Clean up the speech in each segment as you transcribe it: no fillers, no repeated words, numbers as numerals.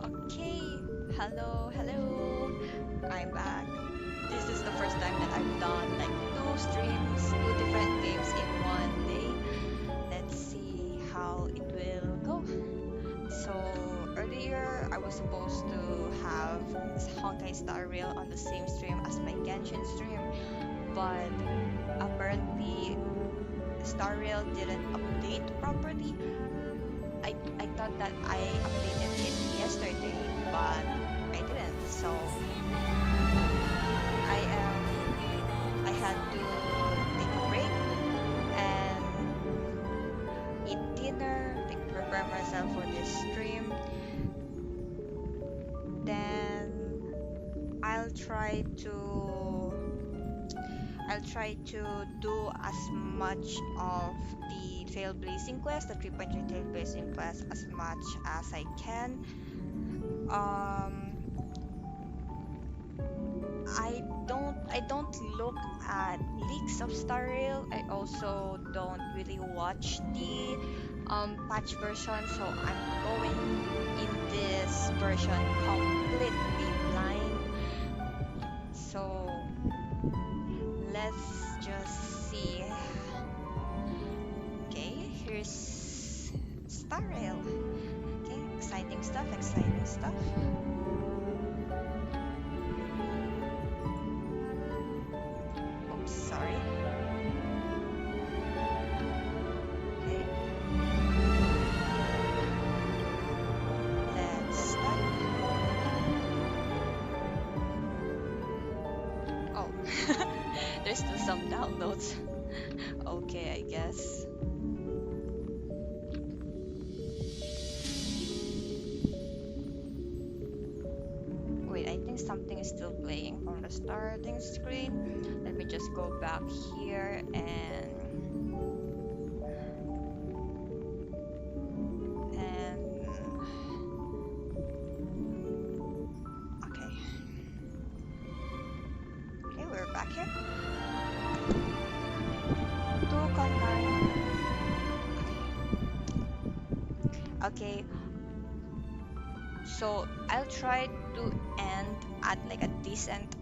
Okay, hello, I'm back. This is the first time that I've done like two streams, two different games in one day. Let's see how it will go. So earlier I was supposed to have Honkai Star Rail on the same stream as my Genshin stream, but apparently Star Rail didn't update properly. I thought that I updated it yesterday, but I didn't. So I had to take a break and eat dinner, like prepare myself for this stream. Then I'll try to I'll try to do as much of the Trailblazing quest, the 3.3 Trailblazing quest, as much as I can. Um, I don't look at leaks of Star Rail. I also don't really watch the patch version, so I'm going in this version completely blind. So let's just see. Okay, here's Star Rail. Okay, exciting stuff, exciting stuff. Oops, sorry. Okay, let's start. Oh, there's still some downloads. Okay, I guess. Wait, I think something is still playing from the starting screen. Let me just go back here and okay. Okay, we're back here. To concurrent. Okay, so I'll try to end at like a decent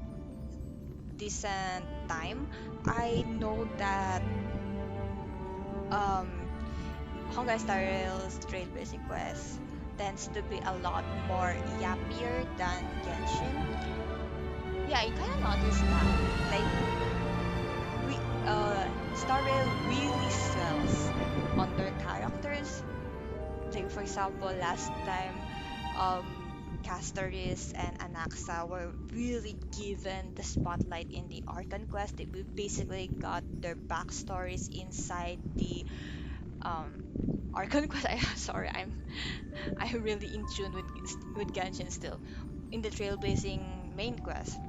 time. I know that um Honkai Star Rail's trade basic quest tends to be a lot more yappier than Genshin. Yeah, I kind of noticed that. Like we Star Rail really sells on their characters. Like for example, last time um Castoris and Anaxa were really given the spotlight in the Archon quest. They basically got their backstories inside the um Archon quest. Sorry, I'm really in tune with Genshin still. In the Trailblazing main quest,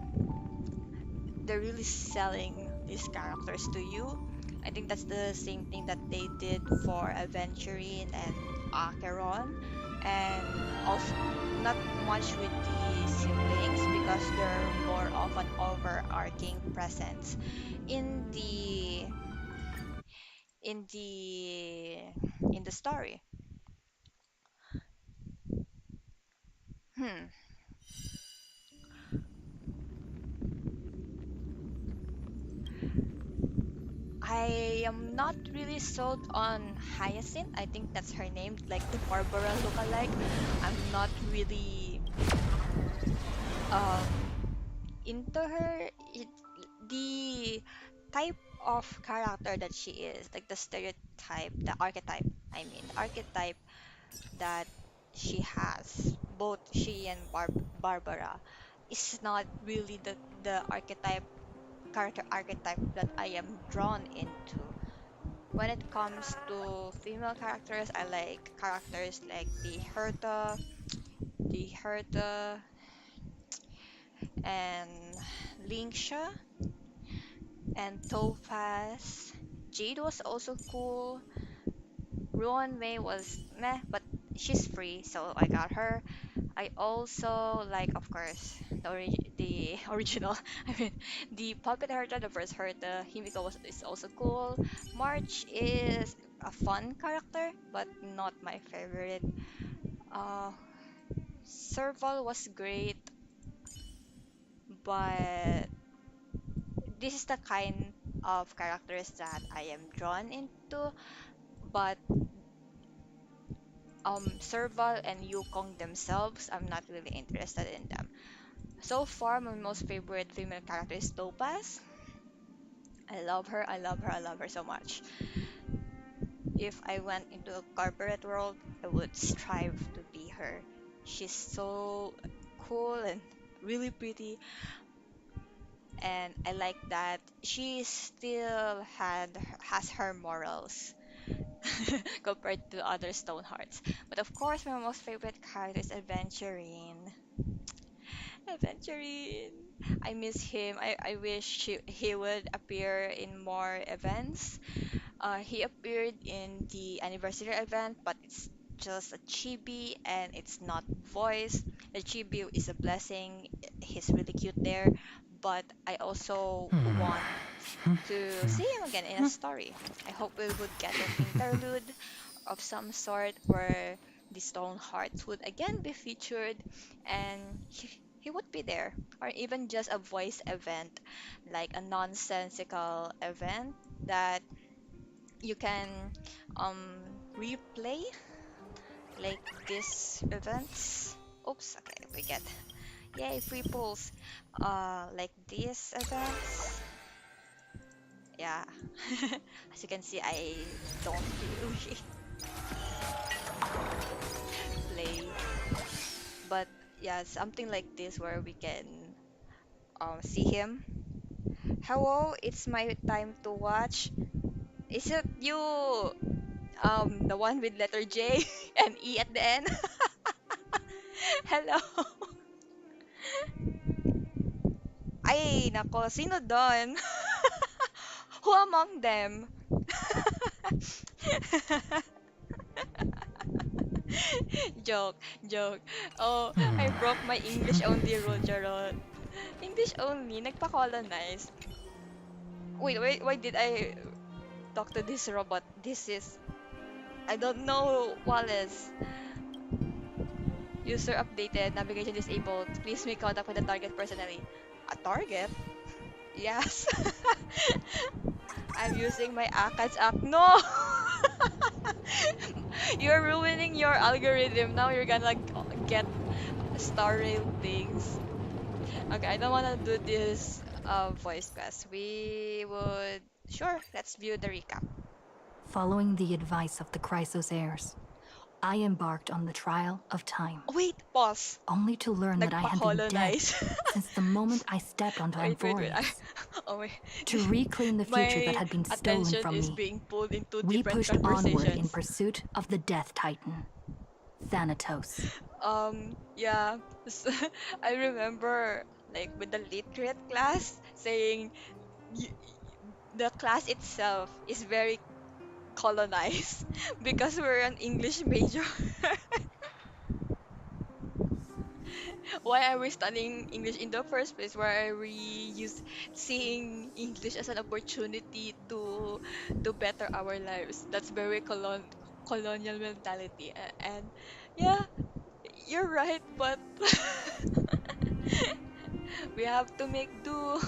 they're really selling these characters to you. I think that's the same thing that they did for Aventurine and Acheron, and also not much with the siblings because they're more of an overarching presence in in the in the story. Hmm. I am not really sold on Hyacinth. I think that's her name, like the Barbara lookalike. I'm not really um into her. The type of character that she is, like the stereotype, the archetype. I mean, the archetype that she has, both she and Barbara, is not really the archetype character archetype that I am drawn into. When it comes to female characters, I like characters like the Herta, and Linksha, and Topaz. Jade was also cool. Ruan Mei was meh, but she's free, so I got her. I also like, of course, the original. I mean, the puppet Herta, the first Herta. Himiko is also cool. March is a fun character, but not my favorite. Uh, Serval was great, but this is the kind of characters that I am drawn into. But Serval and Yukong themselves, I'm not really interested in them. So far, my most favorite female character is Topaz. I love her, I love her, I love her so much. If I went into a corporate world, I would strive to be her. She's so cool and really pretty, and I like that she still has her morals compared to other Stonehearts. But of course, my most favorite character is Adventurine. Adventurine. I miss him. I wish he would appear in more events. He appeared in the anniversary event, but it's just a chibi and it's not voiced. The chibi is a blessing. He's really cute there, but I also want to see him again in a story. I hope we would get an interlude of some sort where the Stone Hearts would again be featured and he would be there, or even just a voice event, like a nonsensical event that you can replay like these events. Oops, okay, we get yay free pulls. Like these events. Yeah. As you can see, I don't really play, but yeah, something like this where we can see him. Hello, it's my time to watch. Is it you? The one with letter J and E at the end. Hello. Ay, nako, sino doon? Who among them? Joke, joke. Oh, I broke my English only rule, Charot. English only, nagpa-colonize. Wait, why did I talk to this robot? This is, I don't know, Wallace. User updated, navigation disabled. Please make contact with the target personally. A target? Yes. I'm using my ACADS app. No! You're ruining your algorithm. Now you're gonna get star ratings. Okay, I don't wanna do this voice quest. We would sure, let's view the recap. Following the advice of the Chrysos heirs, I embarked on the trial of time, Oh, wait, pause. only to learn that I had been dead Nagpa-colonize. since the moment I stepped onto Wait. Amphorius. Oh wait. To reclaim the future that My had been stolen attention from is me, being pulled into we different pushed onward in conversations. pursuit of the Death Titan, Thanatos. Yeah. I remember like with the literate class saying y the class itself is very colonized because we're an English major. Why are we studying English in the first place? Why are we seeing English as an opportunity to better our lives? That's very colonial mentality. And yeah, you're right, but we have to make do.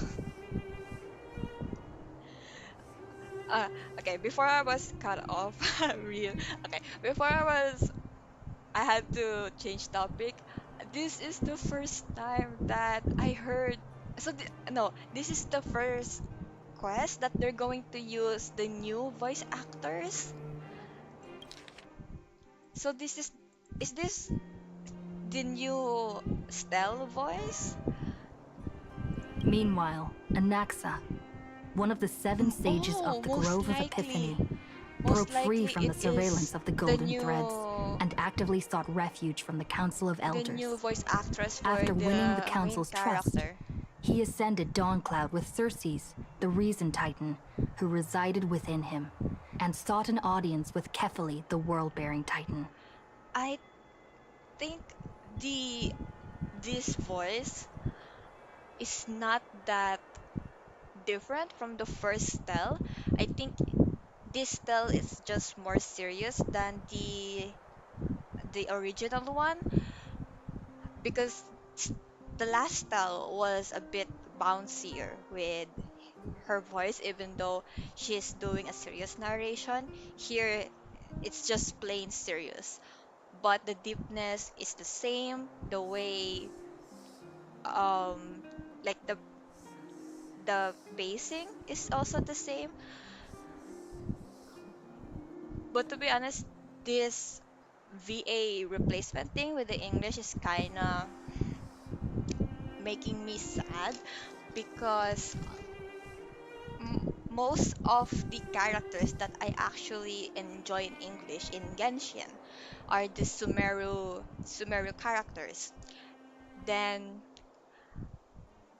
Uh, okay, before I was cut off, real. Okay, before I had to change topic. This is the first time that I heard. No, this is the first quest that they're going to use the new voice actors. So is this the new Stell voice? Meanwhile, Anaxa, one of the seven sages of Oh, the Grove of Epiphany, broke most free likely from the it is surveillance of the the Golden Threads and actively sought refuge from the Council of the Elders. new voice actress for After winning the the main Council's trust, character. he ascended Dawncloud with Circes, the Reason Titan, who resided within him, and sought an audience with Kephaly, the World-bearing Titan. I think the this voice is not that different from the first Stell. I think this Stell is just more serious than the original one. because s- the last style was a bit bouncier with her voice, even though she's doing a serious narration. Here, it's just plain serious, but the deepness is the same. The way, um, like the pacing is also the same. But to be honest, this VA replacement thing with the English is kind of making me sad because most of the characters that I actually enjoy in English in Genshin are the Sumeru characters. Then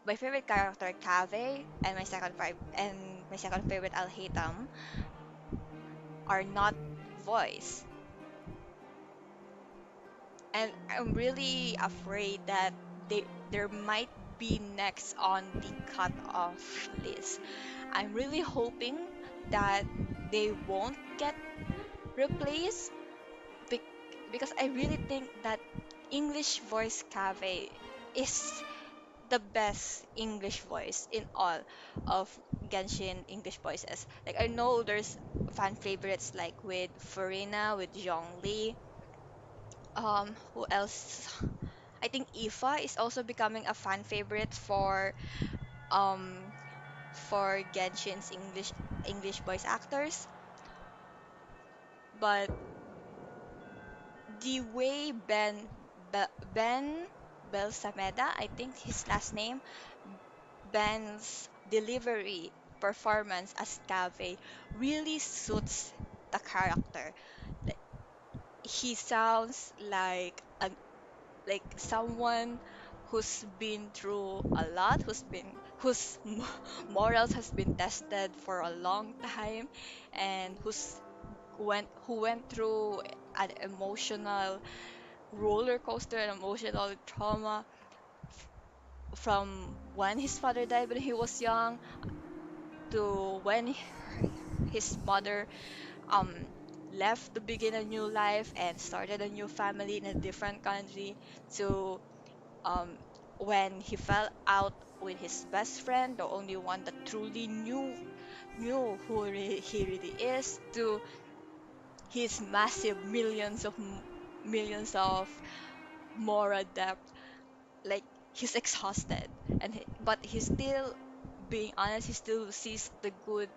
my favorite character Kave and my second favorite Alhaitham are not voice. And I'm really afraid that there might be next on the cut-off list. I'm really hoping that they won't get replaced bec- because I really think that English voice Cave is the best English voice in all of Genshin English voices. Like I know there's fan favorites like with Farina, with Zhongli. Who else? I think Ifa is also becoming a fan favorite um for Genshin's English voice actors. But the way Ben Belsameda, I think his last name, Ben's delivery performance as Cave really suits the character. Like, he sounds like someone who's been through a lot, whose morals has been tested for a long time, and who went through an emotional roller coaster and emotional trauma from when his father died when he was young to when his mother um left to begin a new life and started a new family in a different country to um when he fell out with his best friend, the only one that truly knew who he really is, to his massive millions of moral debt. Like he's exhausted, but he's still being honest. He still sees the good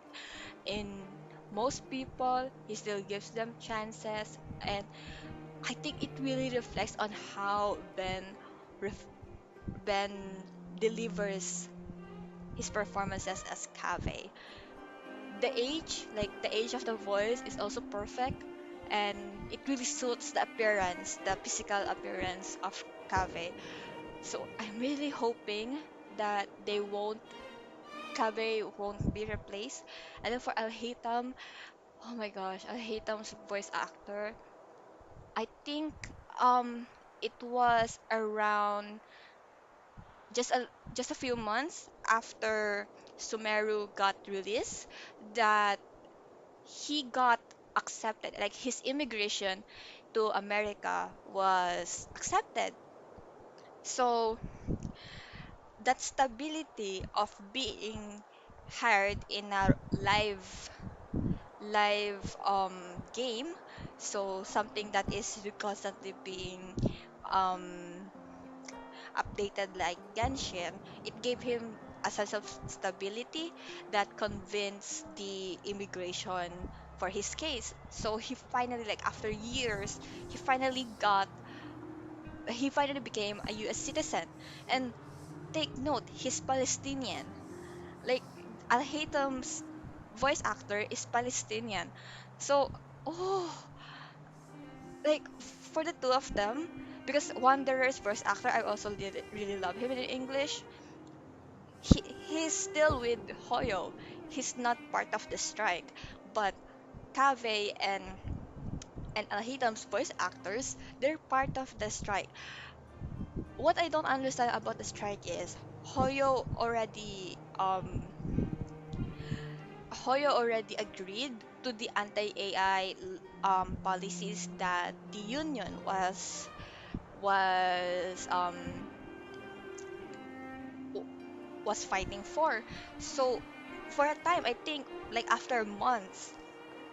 in most people. He still gives them chances, and I think it really reflects on how Ben delivers his performances as Cave. The age of the voice is also perfect, and it really suits the appearance, the physical appearance of Cave. So I'm really hoping that Cave won't be replaced. And then for Alhaitham, oh my gosh, Alhaitham's voice actor, I think it was around just a few months after Sumeru got released that he got accepted, like his immigration to America was accepted. So that stability of being hired in a live game, so something that is constantly being um updated like Genshin, it gave him a sense of stability that convinced the immigration for his case. So he finally, like after years, he finally got, he finally became a US citizen. And take note, he's Palestinian. Like Al Haytham's voice actor is Palestinian. So, oh, like for the two of them, because Wanderer's voice actor, I also did really love him in English. He's still with Hoyo. He's not part of the strike. But Kave and Alhitam's voice actors, they're part of the strike. What I don't understand about the strike is Hoyo already agreed to the anti-AI policies that the union was w- was fighting for. So for a time, I think like after months,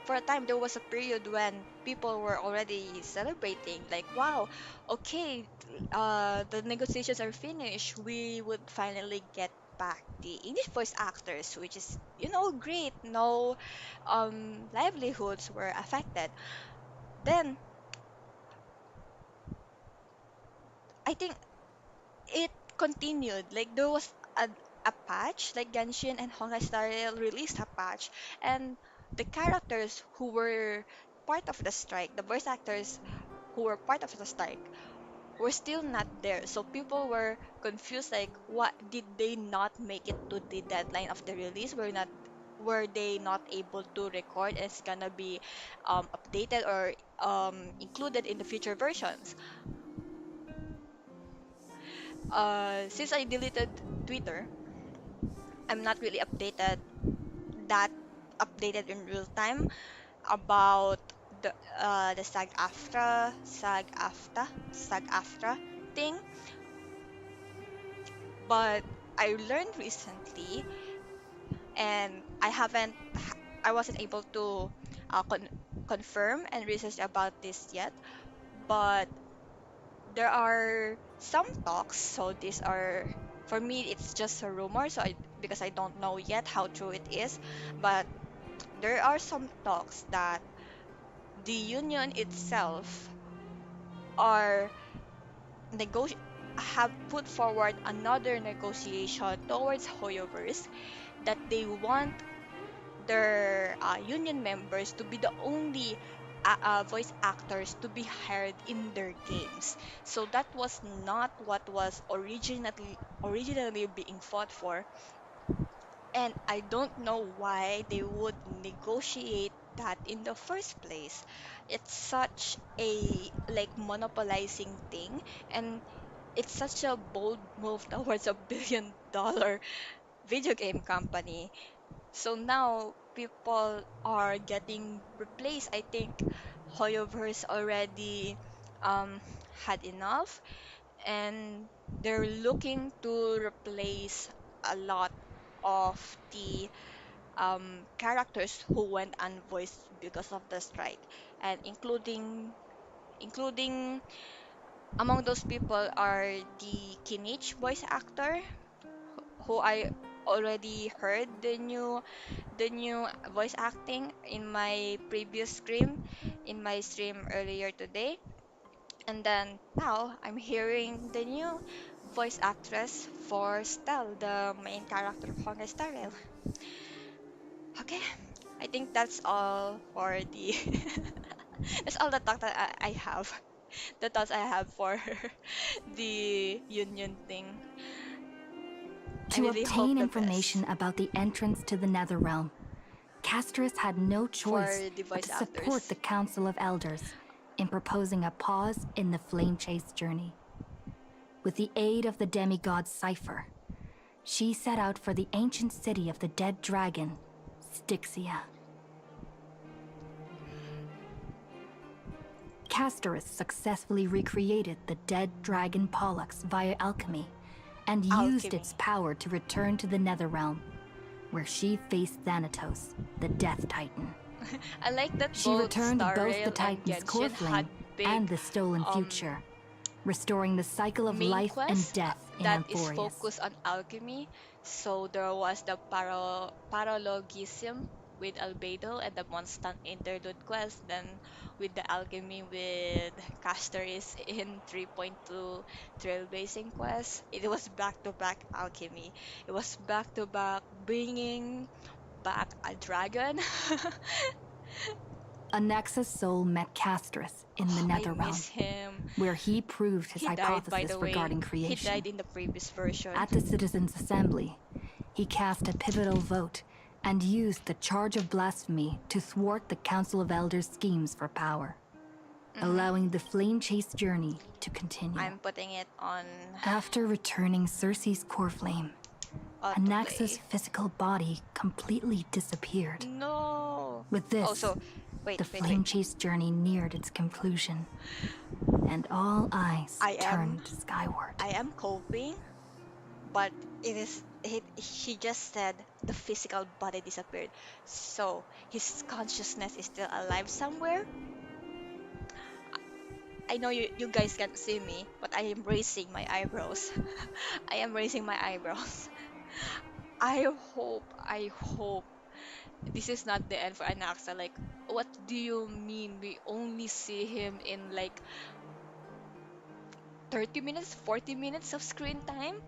for a time there was a period when people were already celebrating like, wow, okay, the negotiations are finished, we would finally get back the English voice actors, which is, great. No livelihoods were affected. Then I think it continued. Like there was a patch, like Genshin and Honkai Star Rail released a patch, and the characters who were part of the strike, the voice actors who were part of the strike, were still not there. So people were confused, like, what did they not make it to the deadline of the release? Were they not able to record, and it's gonna be updated or included in the future versions? Since I deleted Twitter, I'm not really that updated in real time about the SAG-AFTRA thing. But I learned recently, and I wasn't able to confirm and research about this yet. But there are some talks, so these are, for me, it's just a rumor, because I don't know yet how true it is. But there are some talks that the union itself are negoti have put forward another negotiation towards Hoyoverse, that they want their union members to be the only voice actors to be hired in their games. So that was not what was originally being fought for, and I don't know why they would negotiate that in the first place. It's such a like monopolizing thing, and it's such a bold move towards a billion-dollar video game company. So now people are getting replaced. I think Hoyoverse already um, had enough, and they're looking to replace a lot of the characters who went unvoiced because of the strike, and including among those people are the Kinich voice actor, who I already heard the new voice acting in my previous stream, in my stream earlier today. And then now I'm hearing the new voice actress for Stell, the main character of Honkai Star Rail. Okay, I think that's all for the that's all the talk that I have. The thoughts I have for the union thing. I To really hope obtain the best information about the entrance to the Netherrealm, Castris had no choice for the but voice to support actors. the Council of Elders in proposing a pause in the flame chase journey. With the aid of the demigod Cypher, she set out for the ancient city of the dead dragon, Styxia. Castoris successfully recreated the dead dragon Pollux via alchemy and used Alchemy. its power to return to the Netherrealm, where she faced Thanatos, the Death Titan. I like that She both returned Star both the Rail and Titan's core Genshin had flame and big the stolen um future, restoring the cycle of main life and quest death in that is Anthorius. focused on alchemy. So there was the paralogism with Albedo and the Monstant interlude quest, then with the alchemy with Castoris in 3.2 trailblazing quest. It was back to back alchemy. It was back to back bringing back a dragon. ANAXA's soul met Castris in the Oh, I Netherrealm, miss him. where he proved his He died, by the hypothesis way. regarding He creation. died in the previous version. At the Citizens' Assembly, he cast a pivotal vote and used the charge of blasphemy to thwart the Council of Elders' schemes for power, Hmm. allowing the flame chase journey to continue. I'm putting it on After returning Circe's core flame, Anaxa's autoplay. physical body completely disappeared. No. With Oh, this, so Wait, The wait, wait. flame chase journey neared its conclusion, and all eyes I am, turned skyward. I am coping, but he just said the physical body disappeared. So his consciousness is still alive somewhere. I know you guys can't see me, but I am raising my eyebrows. I am raising my eyebrows. I hope this is not the end for Anaxa. Like, what do you mean we only see him in like 30 minutes, 40 minutes of screen time?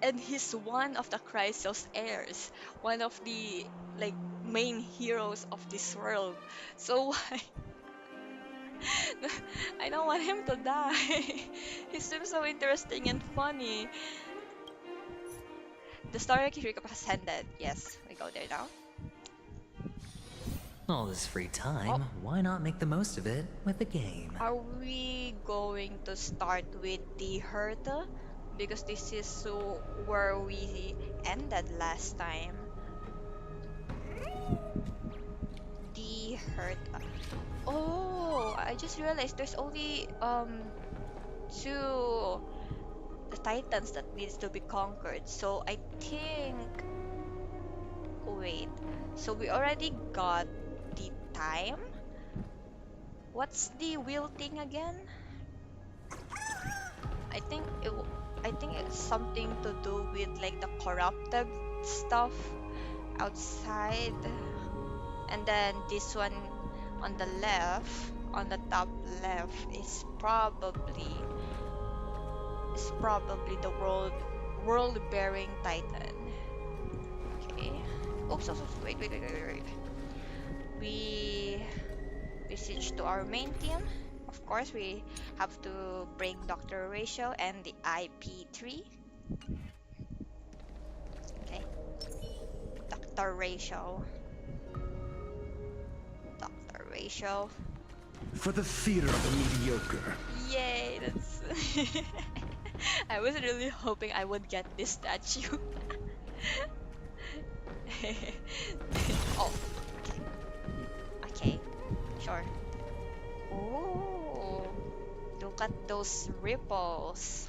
And he's one of the Chrysos heirs, one of the like main heroes of this world. So why? I don't want him to die. He seems so interesting and funny. The story arc recap has ended. Yes, we go there now. All this free Oh, time, why not make the most of it with a game? are we going to start with the hurdle? Because this is where we ended last time. The hurdle. Oh, I just realized there's only two the titans that needs to be conquered. So I think wait. So we already got the time. What's the wheel thing again? I think I think it's something to do with like the corrupted stuff outside. And then this one on the left, on the top left is probably the world bearing titan. Okay. Oh, wait. We switch to our main team. Of course, we have to bring Dr. Ratio and the IP3. Okay. Dr. Ratio. Dr. Ratio. For the theater of the mediocre. Yay, that's I was really hoping I would get this statue. Oh, okay. Sure. Oh, look at those ripples.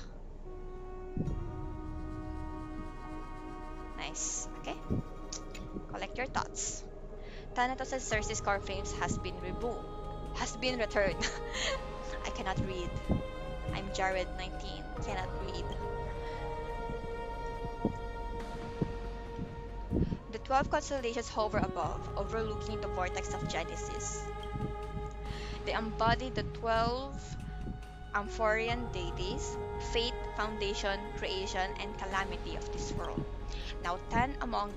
Nice. Okay. Collect your thoughts. Thanatos and Cersei's core frames has been removed. Has been returned. I cannot read. I'm Jared 19. Cannot read. The 12 constellations hover above, overlooking the vortex of Genesis. They embody the 12 Amphorian deities, fate, foundation, creation, and calamity of this world. Now 10 among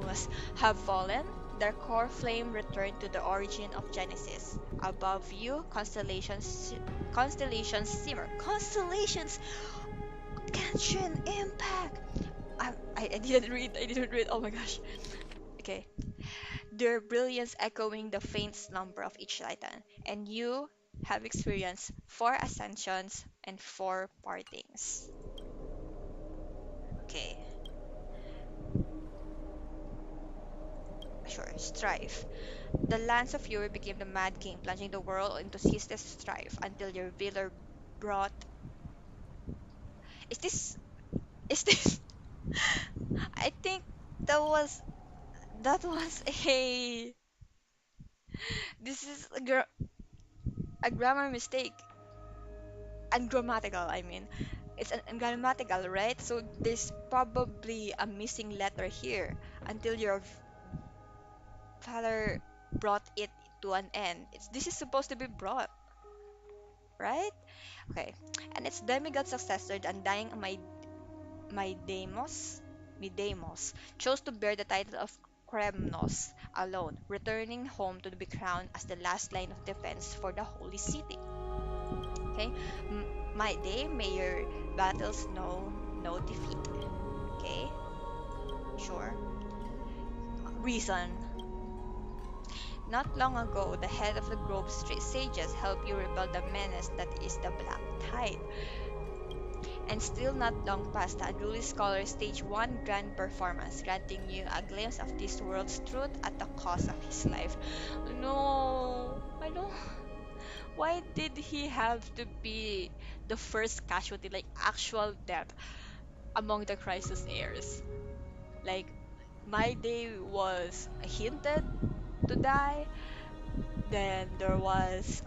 us, have fallen. Their core flame returned to the origin of Genesis. Above you, constellations simmer. Constellations! Genshin Impact! I didn't read. I didn't read. Oh my gosh. Okay. Their brilliance echoing the faint slumber of each titan. And you have experienced 4 ascensions and 4 partings. Okay. Sure. Strife. The Lance of Fury became the Mad King, plunging the world into ceaseless strife until your Velar brought. Is this? Is this? I think that was that was a. This is a grammar mistake. Ungrammatical, I mean. It's an ungrammatical, right? So there's probably a missing letter here until your father brought it to an end. This is supposed to be brought, right? Okay. And its demigod successor, the undying Mydamos, Midamos, chose to bear the title of Kremnos alone, returning home to be crowned as the last line of defense for the holy city. Okay, my day, may your battles know no defeat. Okay, sure. Reason. Not long ago, the head of the Grove Street Sages helped you repel the menace that is the Black Tide. and still not long past the unruly scholar stage one grand performance, granting you a glimpse of this world's truth at the cost of his life. No, I don't. Why did he have to be the first casualty, like actual death among the crisis heirs? Like, my day was hinted to die. Then there was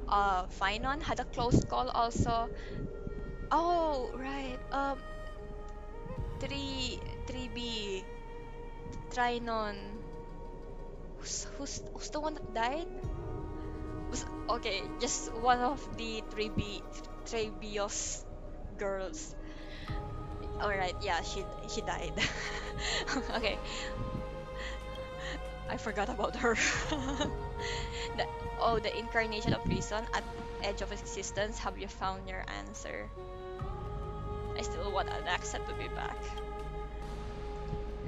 Finon had a close call also. Oh right. 3B Trinon. Who's the one that died? Okay, just one of the 3B's girls. All right, yeah, she died. Okay, I forgot about her. the, oh, the incarnation of reason at edge of existence. Have you found your answer? I still want ANAXA to be back.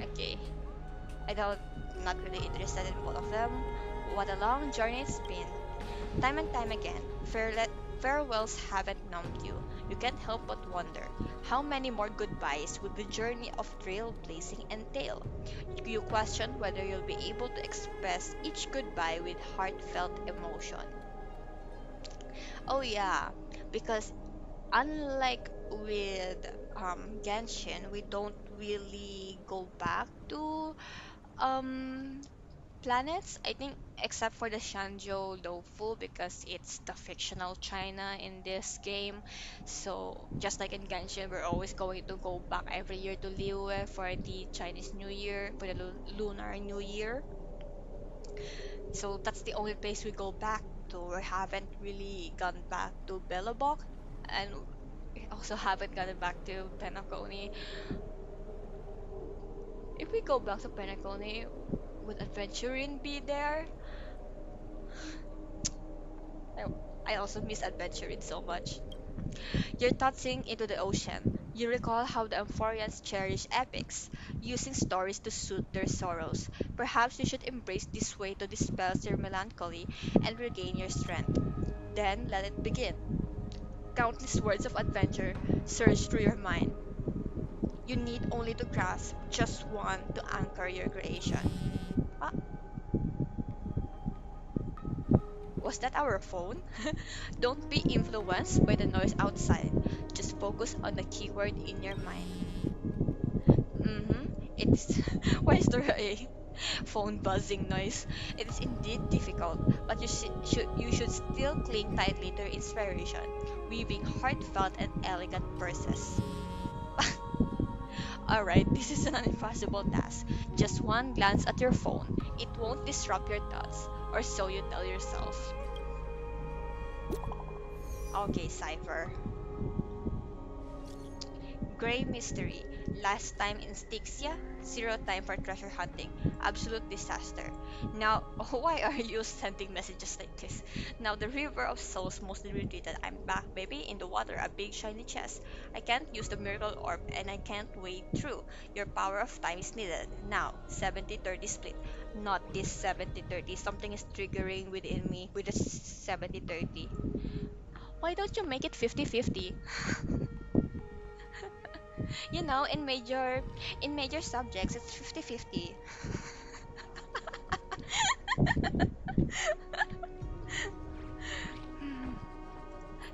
Okay, I don't, not really interested in both of them. What a long journey it's been. Time and time again, farewells haven't numbed you. You can't help but wonder, how many more goodbyes will the journey of trailblazing entail? You question whether you'll be able to express each goodbye with heartfelt emotion. Oh yeah, because unlike with Genshin, we don't really go back to um planets, I think, except for the Shanzhou Doufu because it's the fictional China in this game. So just like in Genshin, we're always going to go back every year to Liyue for the Chinese New Year, for the Lunar New Year. So that's the only place we go back to. We haven't really gone back to Belobok, and we also haven't gone back to Penacony. If we go back to Penacony, would Adventuring be there? I, I also miss adventuring so much. You're tossing into the ocean. You recall how the Amphorians cherish epics, using stories to soothe their sorrows. Perhaps you should embrace this way to dispel your melancholy and regain your strength. Then let it begin. Countless words of adventure surge through your mind. You need only to grasp just one to anchor your creation. Ah, was that our phone? Don't be influenced by the noise outside. Just focus on the keyword in your mind. Mm-hmm. It's why is there a phone buzzing noise? It is indeed difficult, but you should still cling tightly to your inspiration, weaving heartfelt and elegant verses. Alright, this is an impossible task. Just one glance at your phone. It won't disrupt your thoughts, or so you tell yourself. Okay, Cypher. Gray Mystery. Last time in Styxia, zero time for treasure hunting. Absolute disaster. Now, why are you sending messages like this? Now the River of Souls mostly retreated. I'm back, baby, in the water, a big shiny chest. I can't use the miracle orb, and I can't wade through. Your power of time is needed. Now, 70-30 split. Not this 70-30. Something is triggering within me with the 70-30. Why don't you make it 50-50? You know, in major subjects, it's 50-50.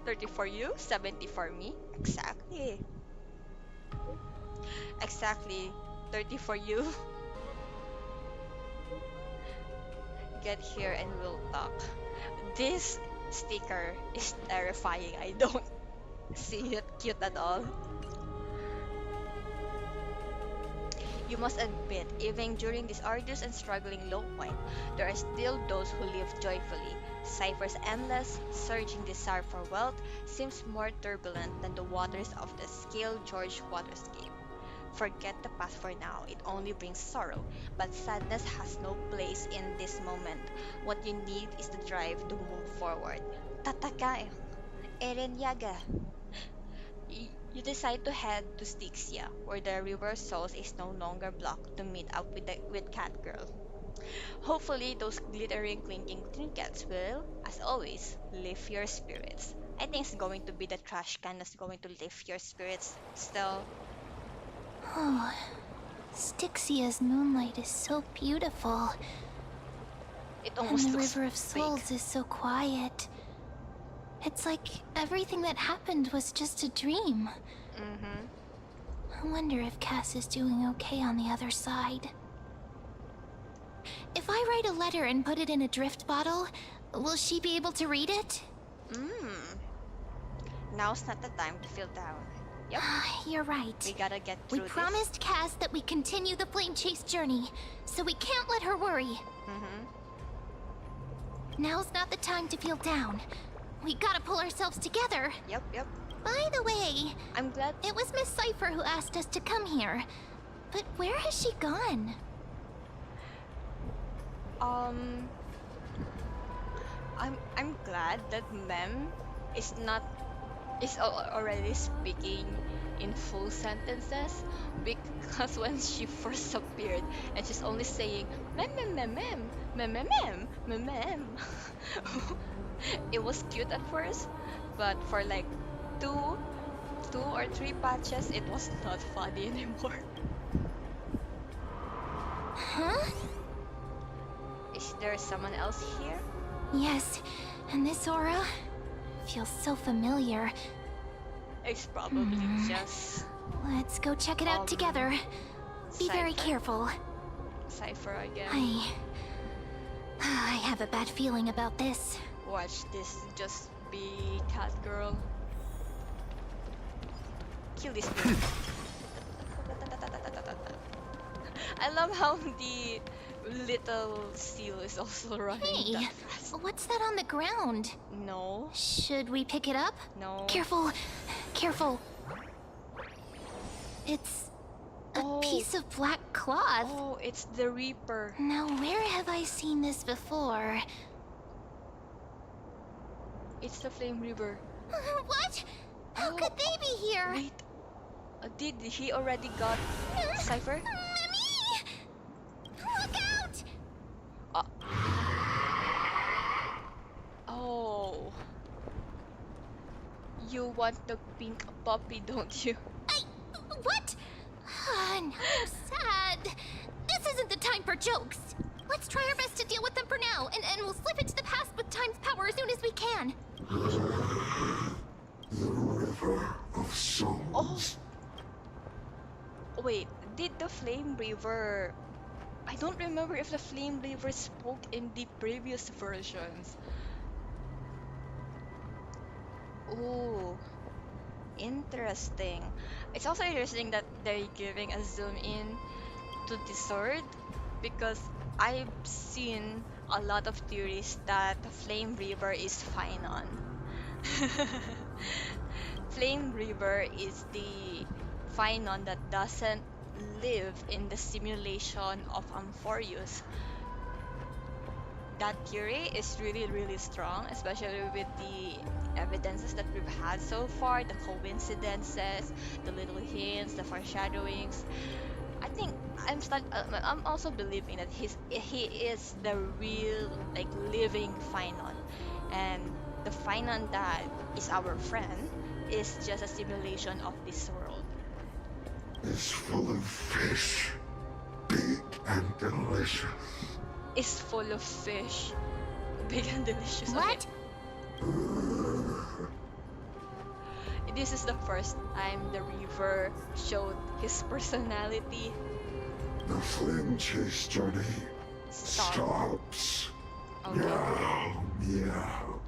30 for you, 70 for me. Exactly. Exactly. 30 for you. Get here and we'll talk. This sticker is terrifying. I don't see it cute at all. You must admit, even during this arduous and struggling low point, there are still those who live joyfully. Cypher's endless, surging desire for wealth seems more turbulent than the waters of the Scale George waterscape. Forget the past for now, it only brings sorrow, but sadness has no place in this moment. What you need is the drive to move forward. Tatakai! Eren Yaga! You decide to head to Styxia, where the River Souls is no longer blocked to meet up with Catgirl. Hopefully, those glittering, clinking trinkets will, as always, lift your spirits. I think it's going to be the trash can that's going to lift your spirits still. Oh, Styxia's moonlight is so beautiful, It and almost the looks River of fake. Souls is so quiet. It's like everything that happened was just a dream. Mm-hmm. I wonder if Cass is doing okay on the other side. If I write a letter and put it in a drift bottle, will she be able to read it? Now's not the time to feel down. Yep, You're right. we gotta get We through this. promised Cass that we continue the flame chase journey, so we can't let her worry. Mm-hmm. Now's not the time to feel down. We gotta pull ourselves together. Yep. By the way, I'm glad. it was Miss Cypher who asked us to come here. But where has she gone? I'm glad that Mem is not already speaking in full sentences, because when she first appeared and she's only saying mem mem mem mem mem mem mem mem mem, it was cute at first, but for like two or three patches it was not funny anymore. Huh? Is there someone else here? Yes, and this aura feels so familiar. It's probably just Let's go check it out together. Be very Cypher? careful. Cypher again. I have a bad feeling about this. Watch this just be cat girl. Kill this thing. I love how the little seal is also running Hey, that fast. what's that on the ground? No, Should we pick it up? no. Careful, careful. It's a Oh. piece of black cloth. Oh, it's the Reaper. Now, where have I seen this before? It's the Flame Reaper. What? How Oh, could they be here? Wait, did he already got Cypher? Mommy! Look out! Oh. You want the pink puppy, don't you? What? Now I'm sad. This isn't the time for jokes. Let's try our best to deal with them for now, and we'll slip into the past with time's power as soon as we can. The River of Souls. Wait, did the Flame Reaver... I don't remember if the Flame Reaver spoke in the previous versions. Ooh, interesting. It's also interesting that they're giving a zoom in to the sword, because I've seen a lot of theories that the Flame Reaver is Finon. Flame Reaver is the Finon that doesn't live in the simulation of Amphorius. That theory is really strong, especially with the evidences that we've had so far, the coincidences, the little hints, the foreshadowings. I think I'm also believing that he is the real, like, living Finon, and the Finon that is our friend is just a simulation of this world. Is full of fish, big and delicious. Is full of fish, big and delicious. What? Okay. This is the first time the Reaver showed his personality. The flame chase journey stops. Okay. Meow, meow.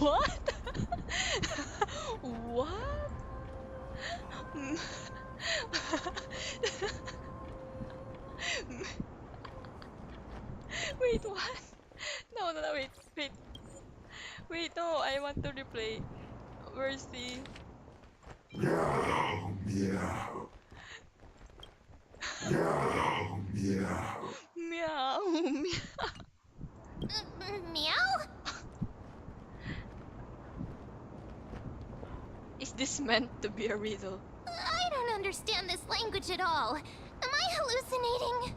What? What? Wait, what? No, wait, no, I want to replay. Where's the... Meow, meow. Meow, meow. Meow, meow. Meow? Is this meant to be a riddle? I don't understand this language at all. Am I hallucinating?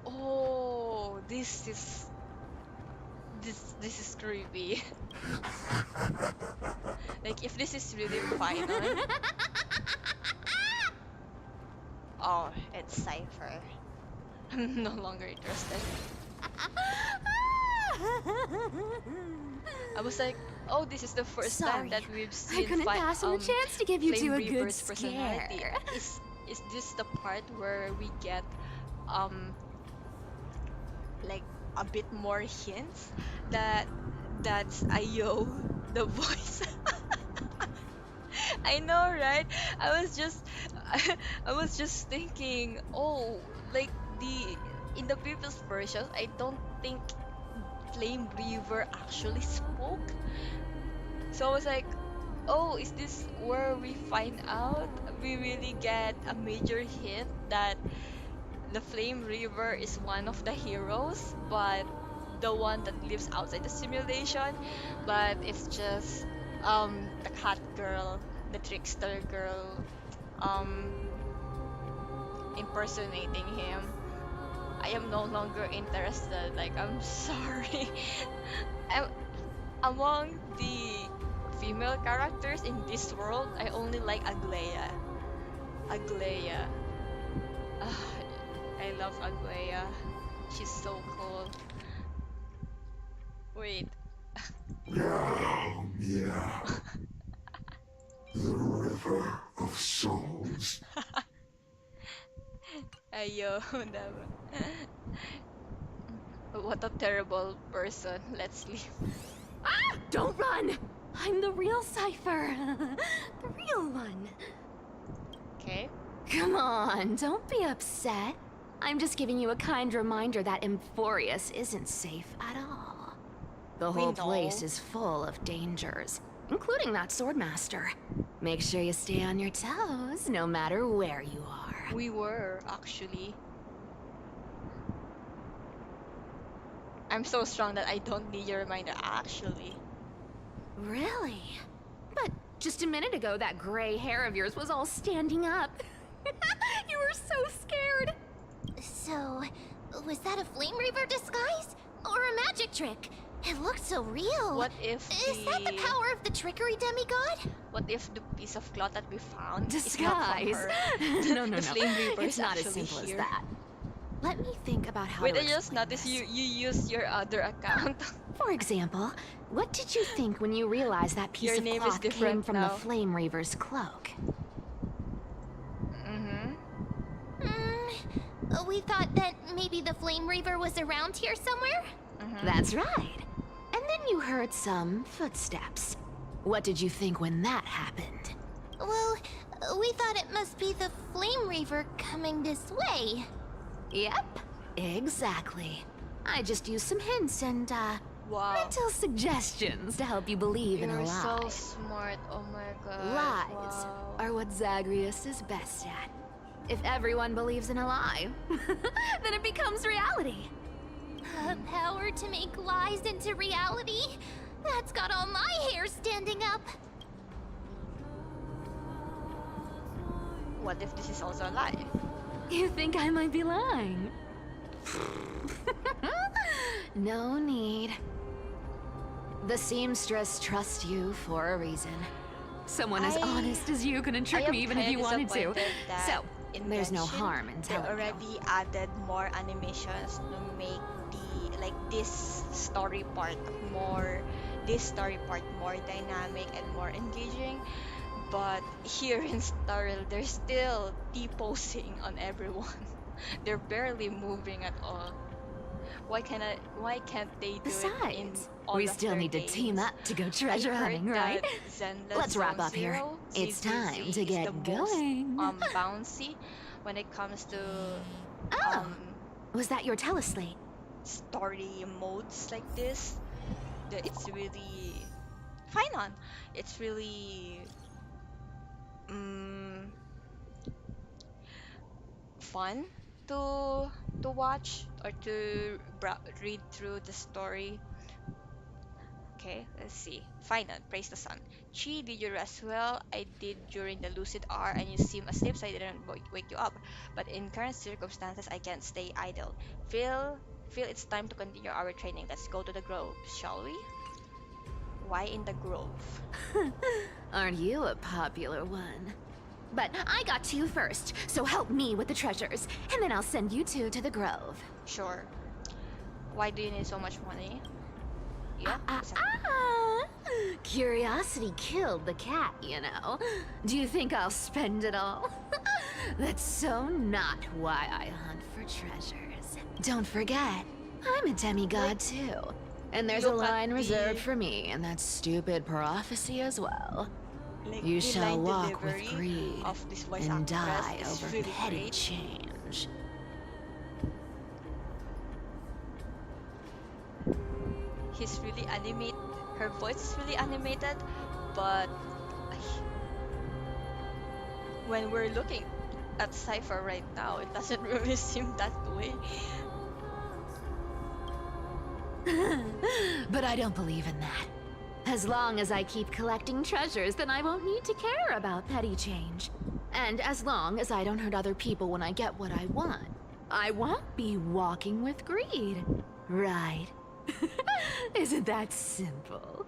Oh, this is this is creepy. Like if this is really final, oh, it's Cypher. I'm no longer interested. I was like, oh, this is the first time Sorry, that we've I seen couldn't pass on the chance to give you Flame two a good Reaper's personality. scare. Is this the part where we get um like a bit more hints that that's Ayo the voice? I know, right? I was just I was just thinking, oh, like the in the previous versions, I don't think Flame Reaver actually spoke. So I was like, oh, is this where we find out? We really get a major hint that the Flame Reaver is one of the heroes, but the one that lives outside the simulation. But it's just the cat girl, the trickster girl, um impersonating him. I am no longer interested. Like I'm sorry. I'm, among the female characters in this world, I only like Aglaya. Aglaya. Ah, I love Aglaya. She's so cool. Wait. Meow, meow. The river of souls. Ayo, never. What a terrible person. Let's leave. Ah! Don't run! I'm the real Cypher. The real one. Okay. Come on, don't be upset. I'm just giving you a kind reminder that Emphorius isn't safe at all. The We whole place know. is full of dangers, including that swordmaster. Make sure you stay on your toes, no matter where you are. We were actually. I'm so strong that I don't need your reminder actually. Really? But just a minute ago, that gray hair of yours was all standing up. You were so scared. So, was that a Flame Reaver disguise? Or a magic trick? It looked so real. What if Is that the power of the trickery demigod? what if the piece of cloth that we found is not from Disguise? her? No, no, The no. Flame Reaper It's is not as actually simple here. as that. Let me think about how Wait, to I just explain noticed this. you use your other account. For example, what did you think when you realized that piece Your of name is cloth came different from the now. Flame Reaver's cloak? Mm-hmm. We thought that maybe the Flame Reaver was around here somewhere? Mm-hmm. That's right. And then you heard some footsteps. What did you think when that happened? Well, we thought it must be the Flame Reaver coming this way. Yep, exactly. I just used some hints and, Wow. mental suggestions to help you believe in a You're lie. so smart. Oh my god. Lies Wow. are what Zagreus is best at. If everyone believes in a lie, then it becomes reality. A power to make lies into reality? That's got all my hair standing up. What if this is also a lie? You think I might be lying? No need. The seamstress trusts you for a reason. Someone as I- honest as you couldn't I trick am me even if kinda you wanted to. disappointed that So, in there's no Genshin, harm in they telling you. already added more animations to make the like this story part more dynamic and more engaging. But here in Starrel, they're still T-posing on everyone. They're barely moving at all. Why can't they do it in Besides, all we of still their need to games? team up to go treasure I heard hunting, right? that Zenless Let's wrap Zone up here. Zero, It's CZZ, time to is get the most, going. bouncy when it comes to Oh, um was that your teleslate? story modes like this. It's really fine on. It's really um, fun to watch or to read through the story. Okay, let's see. Final, praise the sun. Chi, did you rest well? I did during the lucid hour and you seem asleep, so I didn't wake you up. But in current circumstances, I can't stay idle. Feel Feel it's time to continue our training. Let's go to the grove, shall we? Why in the grove? Aren't you a popular one? But I got to you first, so help me with the treasures, and then I'll send you two to the grove. Sure. Why do you need so much money? Yep. Curiosity killed the cat, you know. Do you think I'll spend it all? That's so not why I hunt for treasures. Don't forget, I'm a demigod too. And there's a Look at line reserved the- for me in that stupid prophecy as well. Like, You the shall line walk with delivery greed of this voice and actress die is over really petty great. change. He's really animated. Her voice is really animated, but when we're looking at Cypher right now, it doesn't really seem that way. But I don't believe in that. As long as I keep collecting treasures, then I won't need to care about petty change. And as long as I don't hurt other people when I get what I want, I won't be walking with greed. Right? Isn't that simple?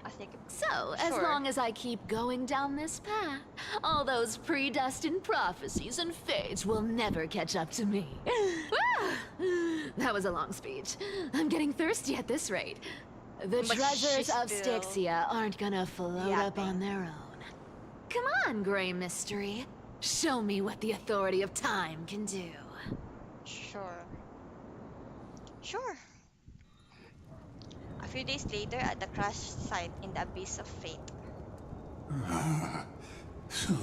I think So, as Sure. long as I keep going down this path, all those predestined prophecies and fates will never catch up to me. That was a long speech. I'm getting thirsty at this rate. The But treasures she's of still Styxia aren't gonna float up yapping. on their own. Come on, Grey Mystery. Show me what the authority of time can do. sure. Sure. A few days later, at the crash site in the Abyss of Fate. So,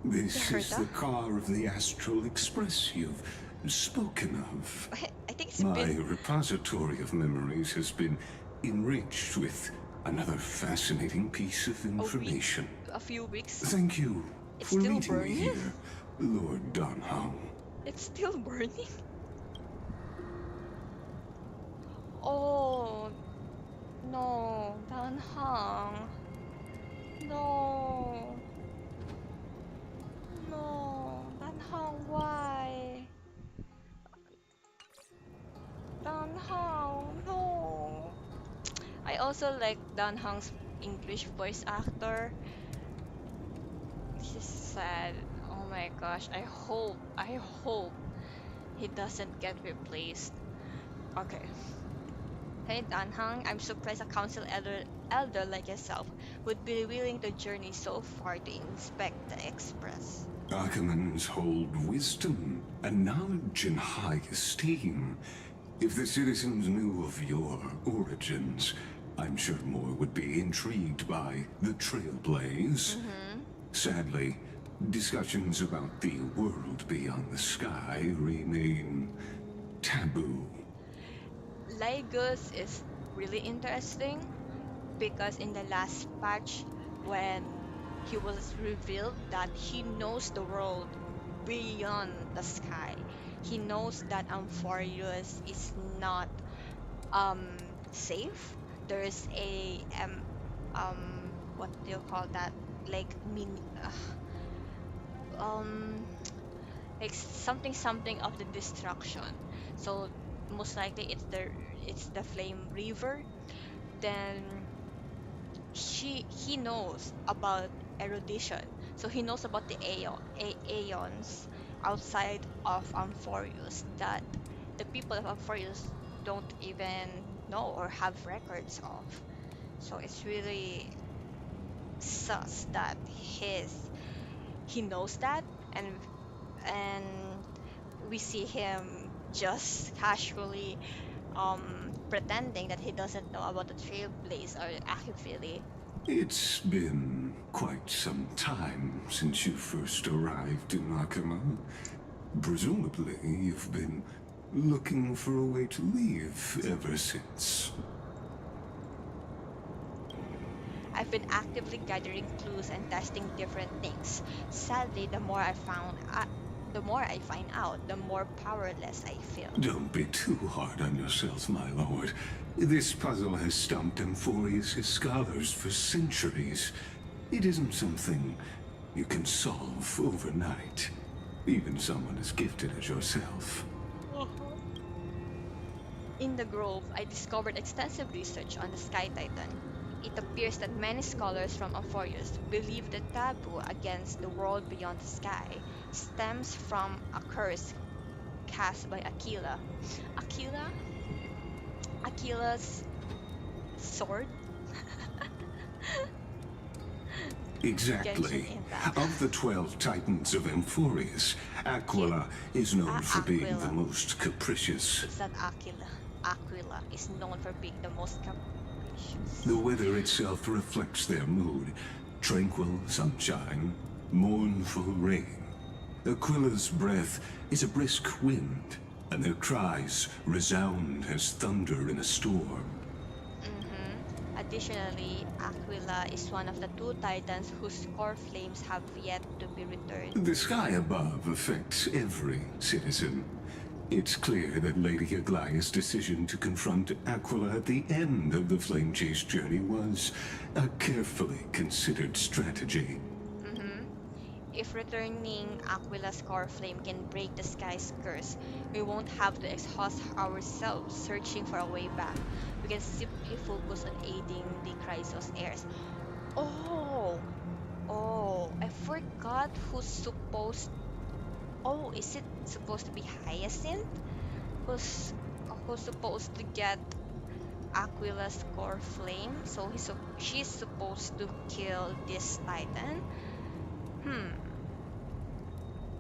this You is heard the car of the Astral Express you've spoken of. I think it's My been repository of memories has been enriched with another fascinating piece of information. a few weeks. Thank you It's for still meeting me burning? here, Lord Donhong. It's still burning. Oh no, Danhang. No. No, Danhang, why? Danhang, no. I also like Danhang's English voice actor. She's sad. Oh my gosh, I hope he doesn't get replaced. Okay. Hey Danhang, I'm surprised a council elder like yourself would be willing to journey so far to inspect the Express. Ackermans hold wisdom and knowledge in high esteem. If the citizens knew of your origins, I'm sure more would be intrigued by the Trailblaze. Sadly, discussions about the world beyond the sky remain taboo. Lagos is really interesting because in the last patch, when he was revealed that he knows the world beyond the sky, he knows that Amphorius is not safe. There's a what do you call that? Like like something of the destruction. So most likely it's the flame river. Then he knows about erudition, so he knows about the aeons outside of Amphorius that the people of Amphorius don't even know or have records of. So it's really sus that he knows that, and we see him just casually pretending that he doesn't know about the Trailblaze or Akivili. It's been quite some time since you first arrived in Nakama. Presumably, you've been looking for a way to leave ever since. I've been actively gathering clues and testing different things. Sadly, the more I find out, the more powerless I feel. Don't be too hard on yourself, my lord. This puzzle has stumped Amphorius' scholars for centuries. It isn't something you can solve overnight. Even someone as gifted as yourself. In the Grove, I discovered extensive research on the Sky Titan. It appears that many scholars from Amphorius believe the taboo against the world beyond the sky stems from a curse cast by Aquila. Aquila? Aquila's sword? Genshin Exactly. Impact. Of the 12 titans of Amphorius, Aquila is known for being the Aquila. most capricious. It's not Aquila. Aquila is known for being the most capricious. The weather itself reflects their mood. Tranquil sunshine, mournful rain. Aquila's breath is a brisk wind, and their cries resound as thunder in a storm. Additionally, Aquila is one of the two titans whose core flames have yet to be returned. The sky above affects every citizen. It's clear that Lady Aglaya's decision to confront Aquila at the end of the Flame Chase journey was a carefully considered strategy. If returning Aquila's core flame can break the sky's curse, we won't have to exhaust ourselves searching for a way back. We can simply focus on aiding the Chrysos heirs. Oh! Oh, I forgot who's supposed... Oh, is it supposed to be Hyacinth? Who's, who's supposed to get Aquila's core flame? So she's supposed to kill this titan?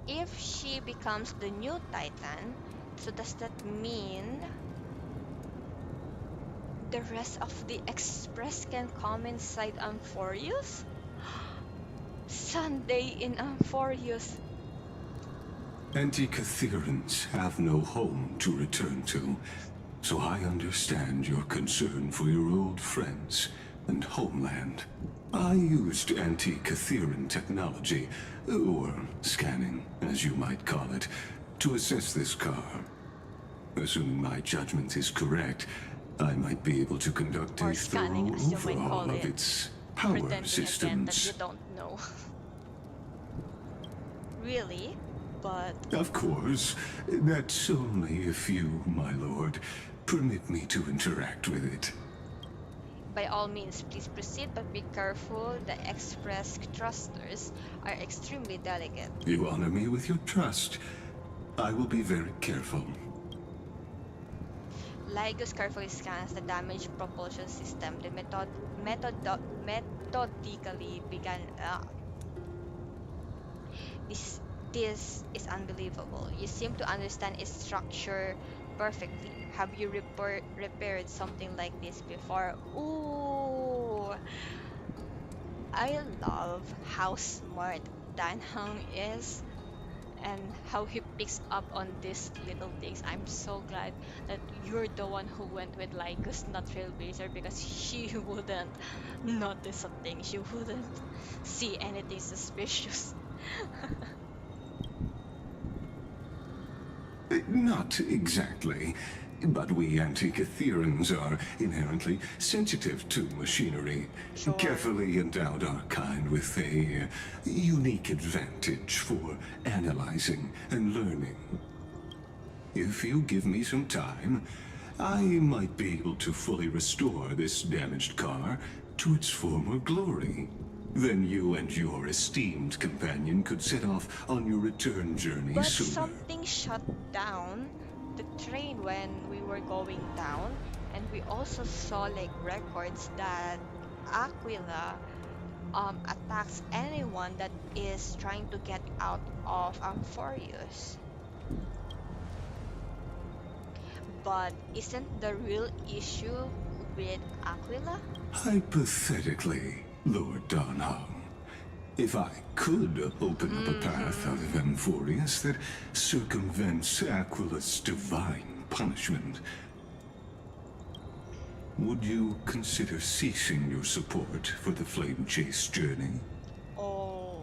If she becomes the new titan, so does that mean the rest of the Express can come inside Amphorius? Sunday in Amphorius. Anti-Catherians have no home to return to, so I understand your concern for your old friends and homeland. I used anti-Catherian technology, or scanning, as you might call it, to assess this car. Assuming my judgment is correct, I might be able to conduct Or a scanning, thorough as you might overhaul call of it. its power Pretending again that systems. you don't know. Really? But Of course, that's only if you, my lord, permit me to interact with it. by all means, please proceed, but be careful. The Express thrusters are extremely delicate. You honor me with your trust. I will be very careful. Lygus carefully scans the damaged propulsion system. The methodically began. This is unbelievable. You seem to understand its structure perfectly. Have you repaired something like this before? Ooh, I love how smart Danhang is and how he picks up on these little things. I'm so glad that you're the one who went with Lycus, not Trailblazer, because she wouldn't notice a thing. She wouldn't see anything suspicious. Not exactly. But we Antikytherians are inherently sensitive to machinery. Sure. Carefully endowed our kind with a unique advantage for analyzing and learning. If you give me some time, I might be able to fully restore this damaged car to its former glory. Then you and your esteemed companion could set off on your return journey But sooner. something shut down the train when we were going down, and we also saw like records that Aquila attacks anyone that is trying to get out of Amphorius. But isn't the real issue with Aquila? Hypothetically, Lord Donham, if I could open up a path out of Amphorius that circumvents Aquila's divine punishment, would you consider ceasing your support for the Flame Chase journey? Oh.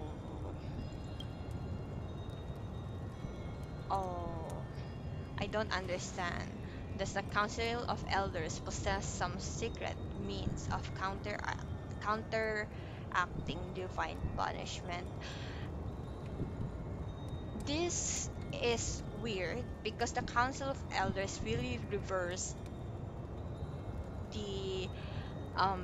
Oh. I don't understand. Does the Council of Elders possess some secret means of counteracting divine punishment? This is weird because the Council of Elders really reversed the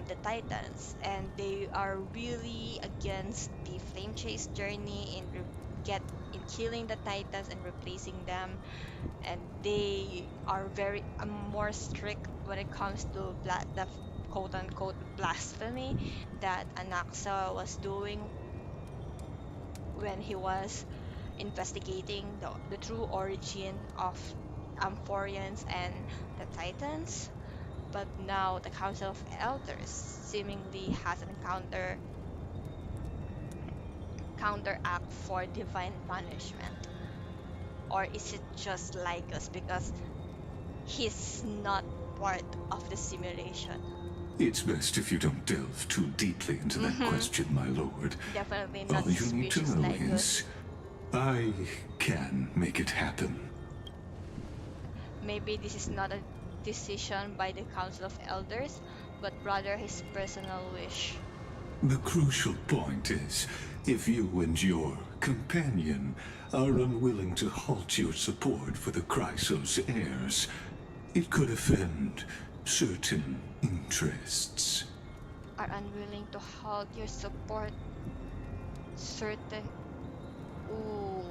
the Titans, and they are really against the Flame Chase journey in get in killing the Titans and replacing them, and they are very more strict when it comes to the quote unquote blasphemy that Anaxa was doing when he was investigating the true origin of Amphorians and the Titans. But now the Council of Elders seemingly has an counteract for divine punishment. Or is it just like us because he's not part of the simulation? It's best if you don't delve too deeply into that Mm-hmm. question, my lord. Definitely All not you need to suspicious know like us. is I can make it happen. Maybe this is not a decision by the Council of Elders, but rather his personal wish. The crucial point is, if you and your companion are unwilling to halt your support for the Chrysos heirs, it could offend certain interests. Are unwilling to halt your support certain. Ooh.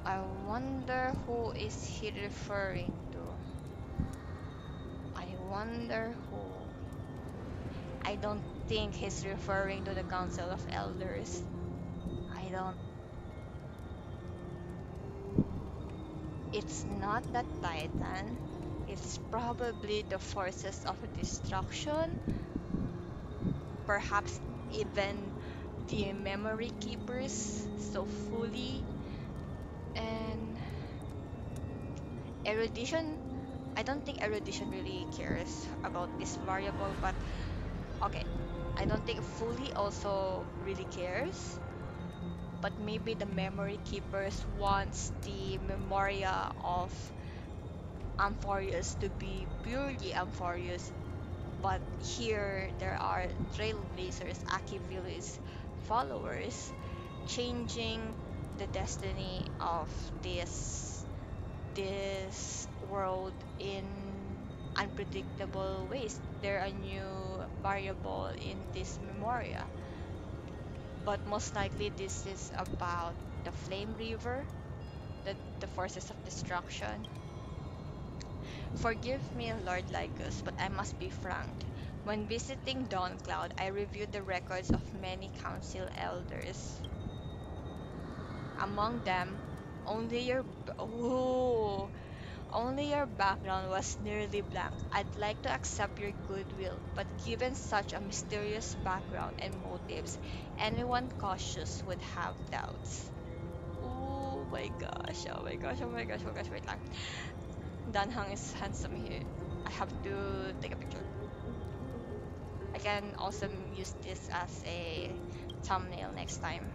I wonder who is he referring to. I wonder who. I don't think he's referring to the Council of Elders. I don't. It's not the Titan. It's probably the forces of destruction. Perhaps even the memory keepers so fully. And erudition. I don't think erudition really cares about this variable, but okay. I don't think fully also really cares, but maybe the memory keepers wants the memoria of Amphorius to be purely Amphorius, but here there are trailblazers, Akivilis followers, changing the destiny of this world in unpredictable ways. They're a new variable in this memoria, but most likely this is about the Flame River, the forces of destruction. Forgive me, Lord Lycus, but I must be frank. When visiting Dawncloud, I reviewed the records of many council elders. Among them, only only your background was nearly blank. I'd like to accept your goodwill, but given such a mysterious background and motives, anyone cautious would have doubts. Oh my gosh, oh my gosh, oh my gosh, oh my gosh, wait lang. Danhang is handsome here. I have to take a picture. I can also use this as a thumbnail next time.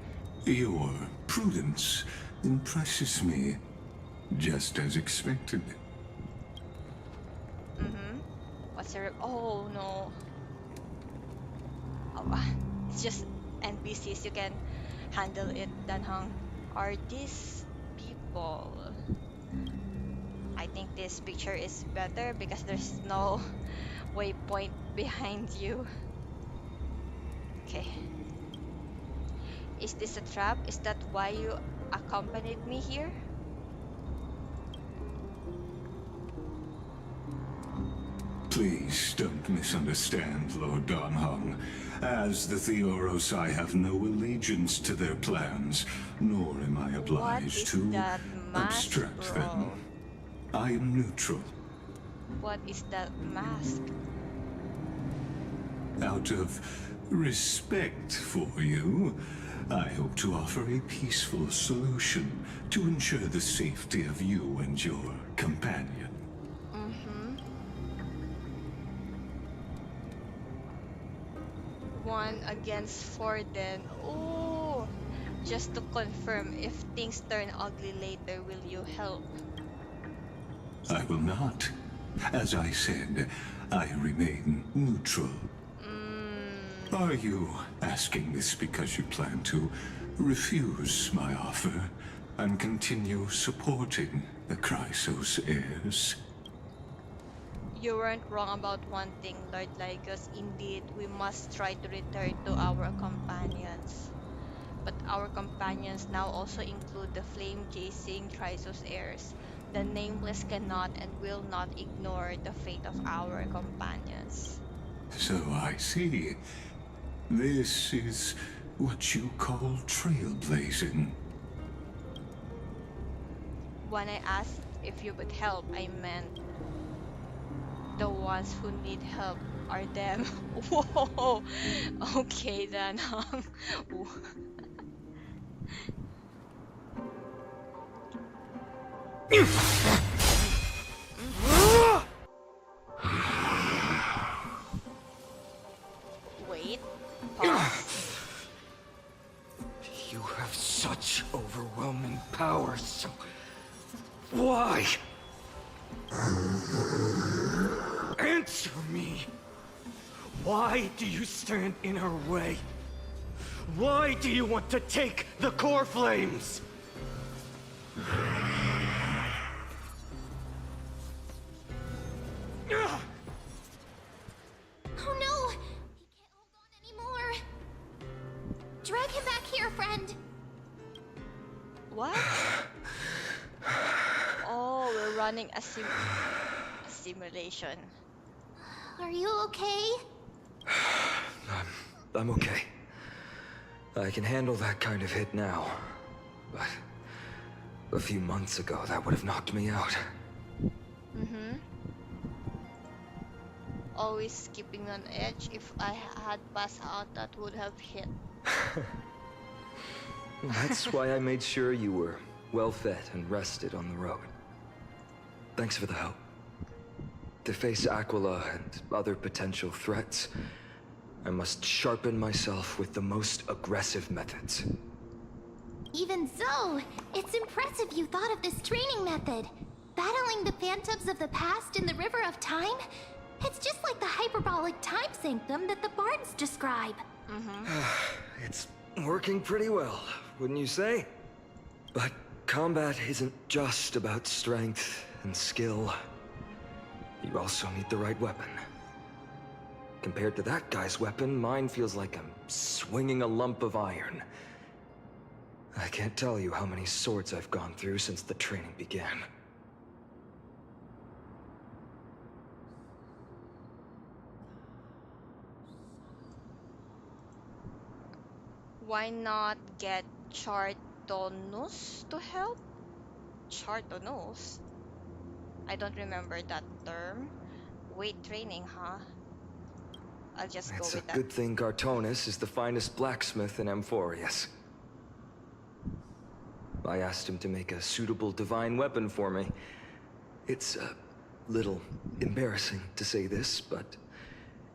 Your prudence impresses me, just as expected. Mm-hmm. What's your... Oh no. Oh, it's just NPCs. You can handle it, Danhang. Are these people? I think this picture is better because there's no waypoint behind you. Okay. Is this a trap? Is that why you accompanied me here? Please don't misunderstand, Lord Donhong. As the Theoros, I have no allegiance to their plans, nor am I What obliged is to that mask, obstruct bro? them. I am neutral. What is that mask? Out of respect for you, I hope to offer a peaceful solution to ensure the safety of you and your companion. Mm-hmm. One against four then. Oh, just to confirm, if things turn ugly later, will you help? I will not. As I said, I remain neutral. Mm, Are you asking this because you plan to refuse my offer and continue supporting the Chrysos heirs. You weren't wrong about one thing, Lord Lycus. Indeed, we must try to return to our companions. But our companions now also include the flame-chasing Chrysos heirs. The Nameless cannot and will not ignore the fate of our companions. So I see. This is what you call trailblazing. When I asked if you would help, I meant the ones who need help are them. Whoa! Okay then. Wait. Pause. You have such overwhelming powers. Why? Answer me. Why do you stand in her way? Why do you want to take the core flames? Oh no! He can't hold on anymore. Drag him back here, friend. What? Oh, we're running a simulation. Are you okay? I'm okay. I can handle that kind of hit now. But a few months ago, that would have knocked me out. Mm-hmm. Always keeping on edge. If I had passed out, that would have hit. That's why I made sure you were well fed and rested on the road. Thanks for the help. To face Aquila and other potential threats, I must sharpen myself with the most aggressive methods. Even so, it's impressive you thought of this training method. Battling the phantoms of the past in the River of Time? It's just like the hyperbolic time sanctum that the bards describe. It's working pretty well, wouldn't you say? But combat isn't just about strength and skill. You also need the right weapon. Compared to that guy's weapon, mine feels like I'm swinging a lump of iron. I can't tell you how many swords I've gone through since the training began. Why not get Chartonus to help? Chartonus? I don't remember that term. Weight training, huh? I'll just go It's a with that. good thing Cartonus is the finest blacksmith in Amphorius. I asked him to make a suitable divine weapon for me. It's a little embarrassing to say this, but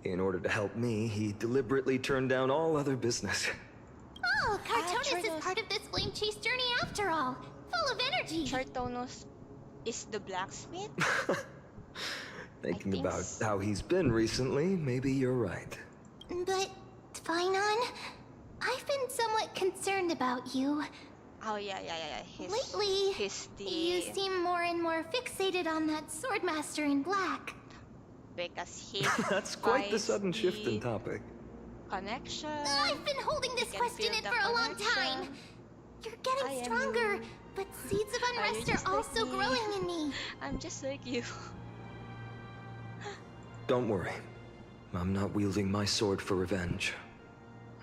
in order to help me, he deliberately turned down all other business. Oh, Cartonus Chartonus. is part of this flame chase journey after all. Full of energy. Chartonus is the blacksmith? Thinking think about s- how he's been recently, maybe you're right. But, Finon, I've been somewhat concerned about you. Oh yeah. Lately, He's the you seem more and more fixated on that swordmaster in black. because he That's quite the finds sudden shift in the topic. connection. I've been holding this can question feel in the for a long connection. time. You're I getting am stronger, you. but seeds of Are you unrest just are like also me? growing in me. I'm just like you. Don't worry. I'm not wielding my sword for revenge.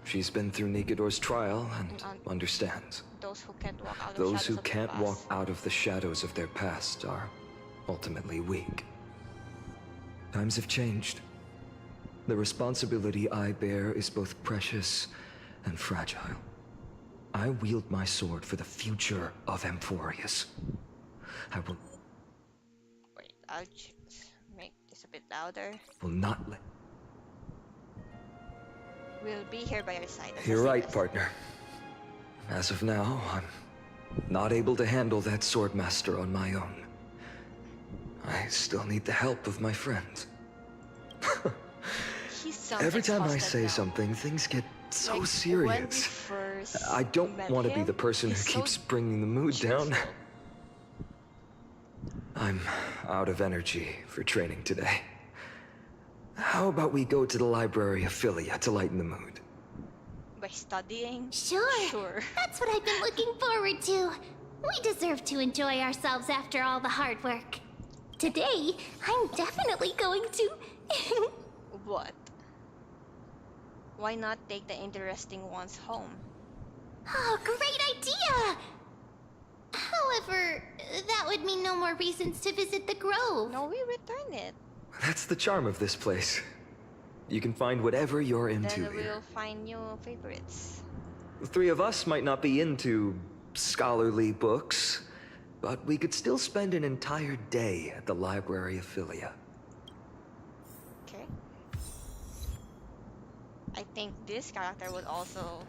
She's been through Nigador's trial and understands. Those who can't walk out of Those shadows who of the can't walk past. out of the shadows of their past are ultimately weak. Times have changed. The responsibility I bear is both precious and fragile. I wield my sword for the future of Amphorius. I Wait, I'll just make this a bit louder. will not let... We'll be here by your side. as a You're right, safest. partner. As of now, I'm not able to handle that swordmaster on my own. I still need the help of my friends. He sounds Every time I exhausted say now. something, things get so Like, when we serious. first scholars I don't met want to be him, the person who he's so keeps bringing the mood down. cheerful. I'm out of energy for training today. How about we go to the library of Philia to lighten the mood? By studying? Sure. Sure. That's what I've been looking forward to. We deserve to enjoy ourselves after all the hard work. Today, I'm definitely going to. What? Why not take the interesting ones home? Oh, great idea! However, that would mean no more reasons to visit the grove. No, we return it. That's the charm of this place. You can find whatever you're into Then here. we'll find new favorites. The three of us might not be into scholarly books, but we could still spend an entire day at the library of Philia. Okay. I think this character would also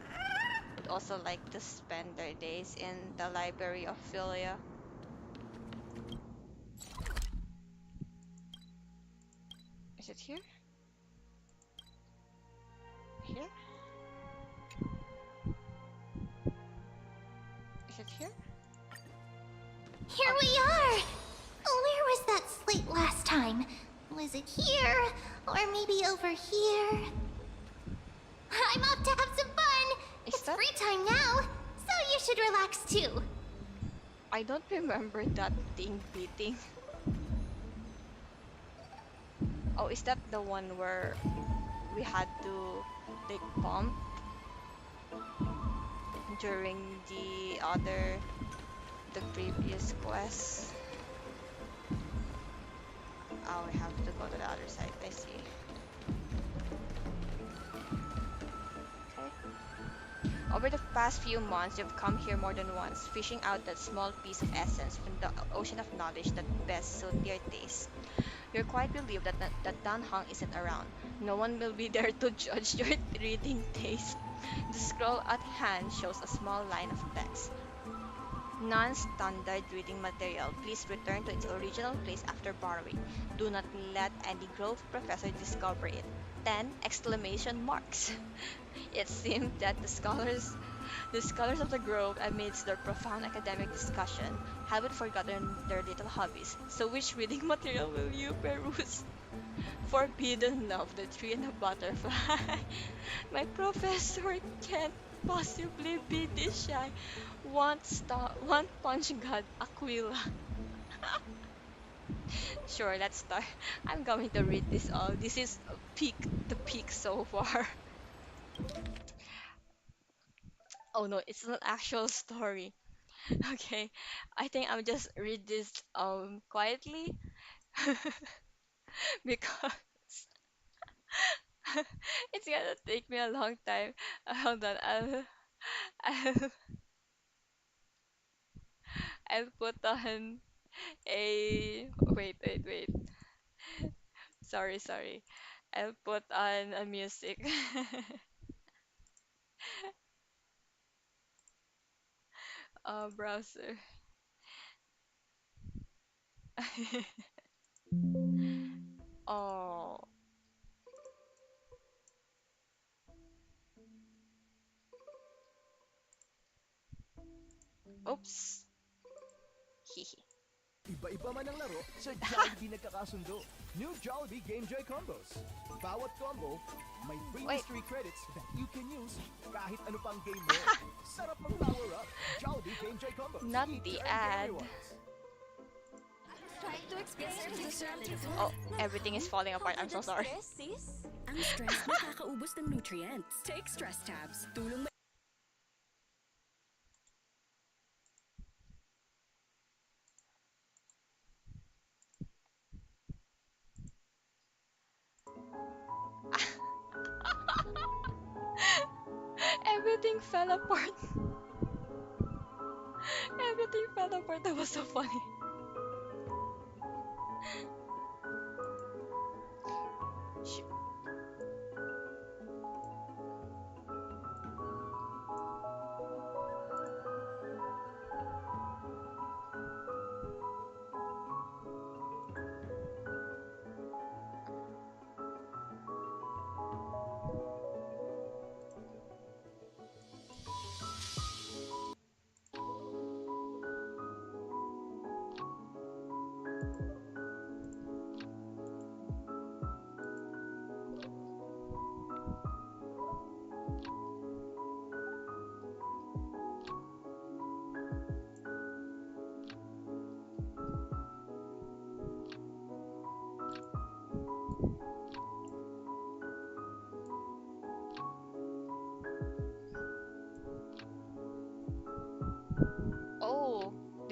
like to spend their days in the library of Philia. Is it here? Here? Is it here? Here we are! Where was that slate last time? Was it here? Or maybe over here? I'm off to have some fun! Is It's that- free time now, so you should relax too. I don't remember that thing beating. Oh, is that the one where we had to take pump during the previous quest? Oh, we have to go to the other side. I see. Okay. Over the past few months, you've come here more than once, fishing out that small piece of essence from the ocean of knowledge that best suit your taste. You're quite relieved that Dan Hong isn't around. No one will be there to judge your reading taste. The scroll at hand shows a small line of text. Non-standard reading material. Please return to its original place after borrowing. Do not let any Grove professor discover it. 10 exclamation marks. It seemed that the scholars of the Grove, amidst their profound academic discussion, haven't forgotten their little hobbies. So which reading material will you peruse? Forbidden Love, The Tree and the Butterfly. My professor can't possibly be this shy. One Punch God, Aquila. Sure, let's start. I'm going to read this all. This is the peak so far. Oh no, it's an actual story. Okay, I think I'll just read this quietly because it's gonna take me a long time. Hold on, I'll I'll put on a wait. Sorry. I'll put on a music. Browser. Oh, oops. Hehe. Iba-iba man ang laro, sa Jollibee nagkakasundo. New Jollibee Game Joy Combos. Bawat combo, may free Wait. mystery credits that you can use kahit ano pang game mo. Sarap ang power up. Jollibee Game Joy Combos. Not Eat the to earn ad. rewards. Oh, everything is falling apart. I'm so sorry. Ang stress nakakaubos ng nutrients. Take stress tabs. Tulong Everything fell apart. Everything fell apart. That was so funny. Sh-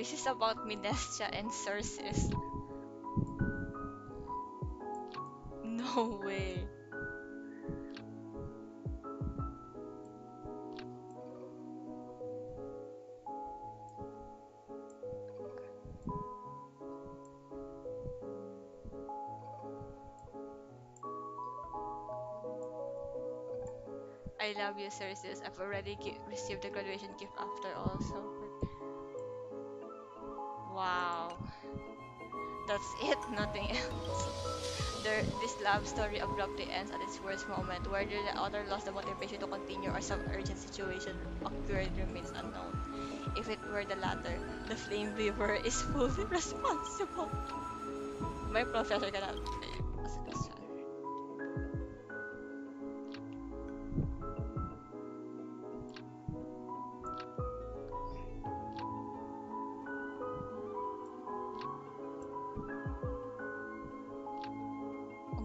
This is about Minestia and Circes. No way. I love you, Circes. I've already received the graduation gift after all, so. Wow. That's it, nothing else. This love story abruptly ends at its worst moment. Whether the author lost the motivation to continue or some urgent situation occurred remains unknown. If it were the latter, the flame weaver is fully responsible. My professor cannot.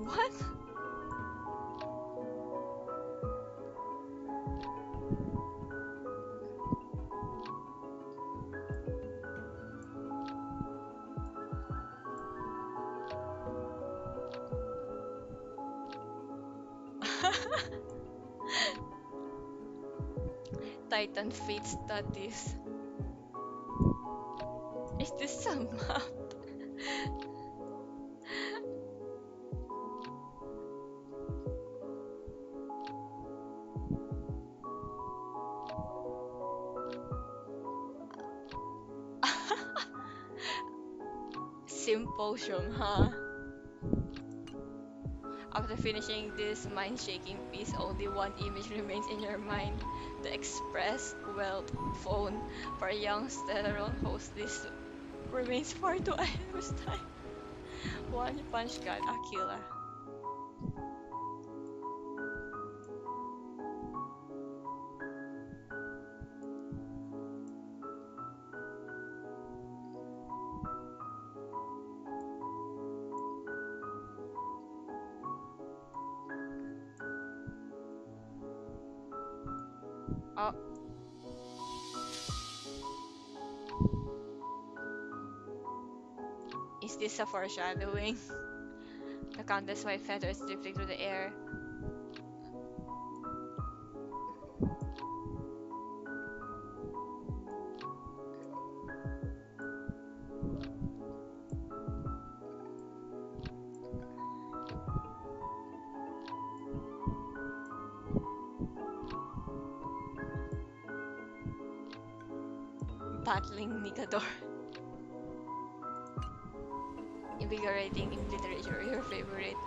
What? Titan Fate Studies. Is this some map? Symposium, huh? After finishing this mind-shaking piece, only one image remains in your mind. The Express Wealth phone. For a young stellar host, this remains far too endless time. One Punch God, Aquila. Oh, is this a foreshadowing? The countless white feathers drifting through the air. Battling Nikador. Invigorating in literature, your favorite.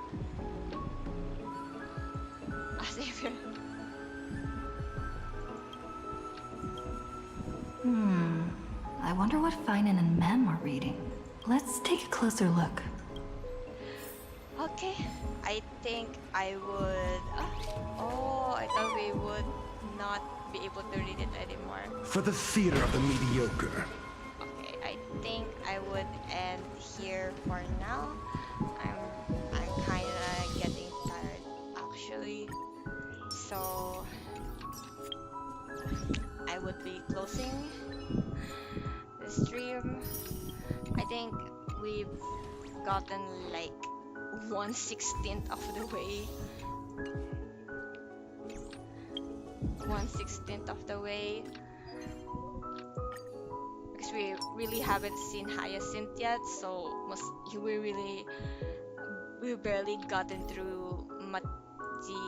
A savior. I wonder what Finan and Mem are reading. Let's take a closer look. Okay, I think I would. Oh, I thought we would not be able to read it anymore. For the theater of the mediocre. Okay, I think I would end here for now. I'm kind of getting tired actually, so I would be closing the stream. I think we've gotten like 1/16 of the way. 1/16 of the way. Because we really haven't seen Hyacinth yet, so we barely gotten through the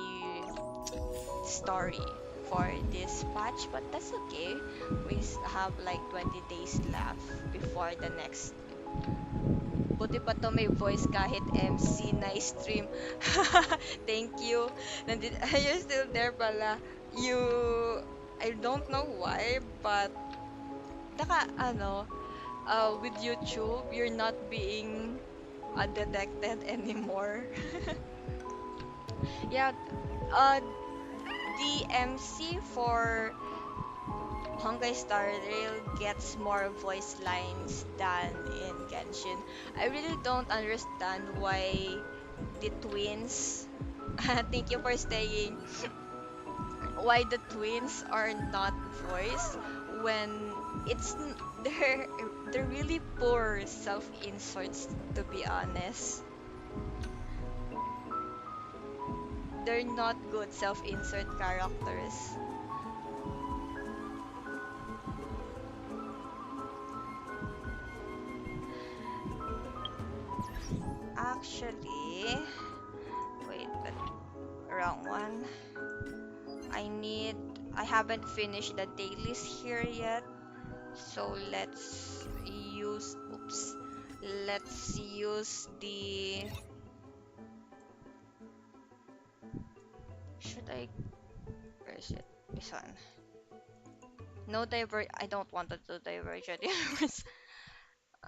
story for this patch, but that's okay. We have like 20 days left before the next. Buti pa to may voice kahit MC, nice stream. Thank you. You're still there pala. I don't know why, but with YouTube, you're not being undetected anymore. Yeah, the MC for Honkai Star Rail gets more voice lines than in Genshin. I really don't understand why the twins. Thank you for staying. Why the twins are not voiced when it's They're they're really poor self-inserts, to be honest. They're not good self-insert characters. Actually, wait, but wrong one. I need I haven't finished the dailies here yet. So let's use the should I where is it? This one. No diver I don't want to do divergent universe.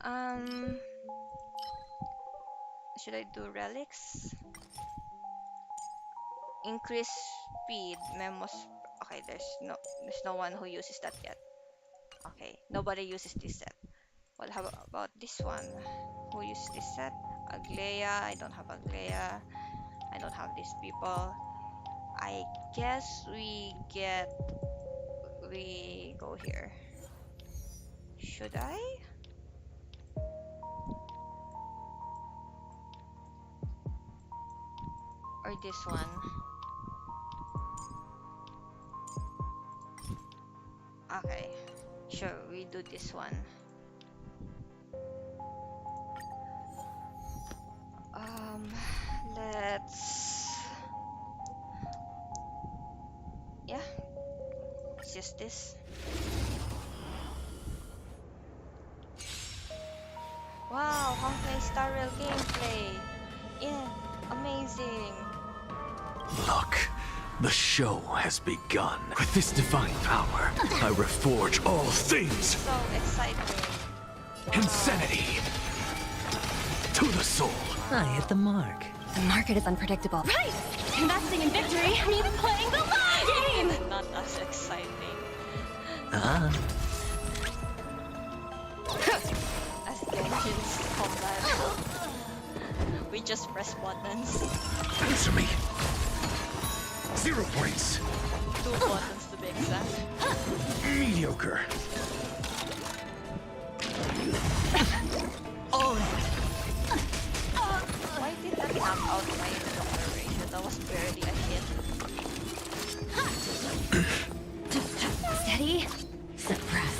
Um should I do relics? Increase speed, memos. Okay, there's no one who uses that yet. Okay, nobody uses this set. What how about this one? Who uses this set? Aglea, I don't have Aglea. I don't have these people. I guess we go here. Should I? Or this one? Okay, sure, we do this one. Um, let's yeah, let's use this. Wow, Honkai Star Rail gameplay. Yeah, amazing. Look, the show has begun. With this divine power, I reforge all things. So exciting. Insanity to the soul. I hit the mark. The market is unpredictable. Right! Investing in victory means playing the long game! Not as exciting. Ah, As Genshin's combat. We just press buttons. Answer me. 0 points. 2 buttons to be exact. Mediocre. Why did that knock out my doctor ratio? That was barely a hit. Steady. Suppress.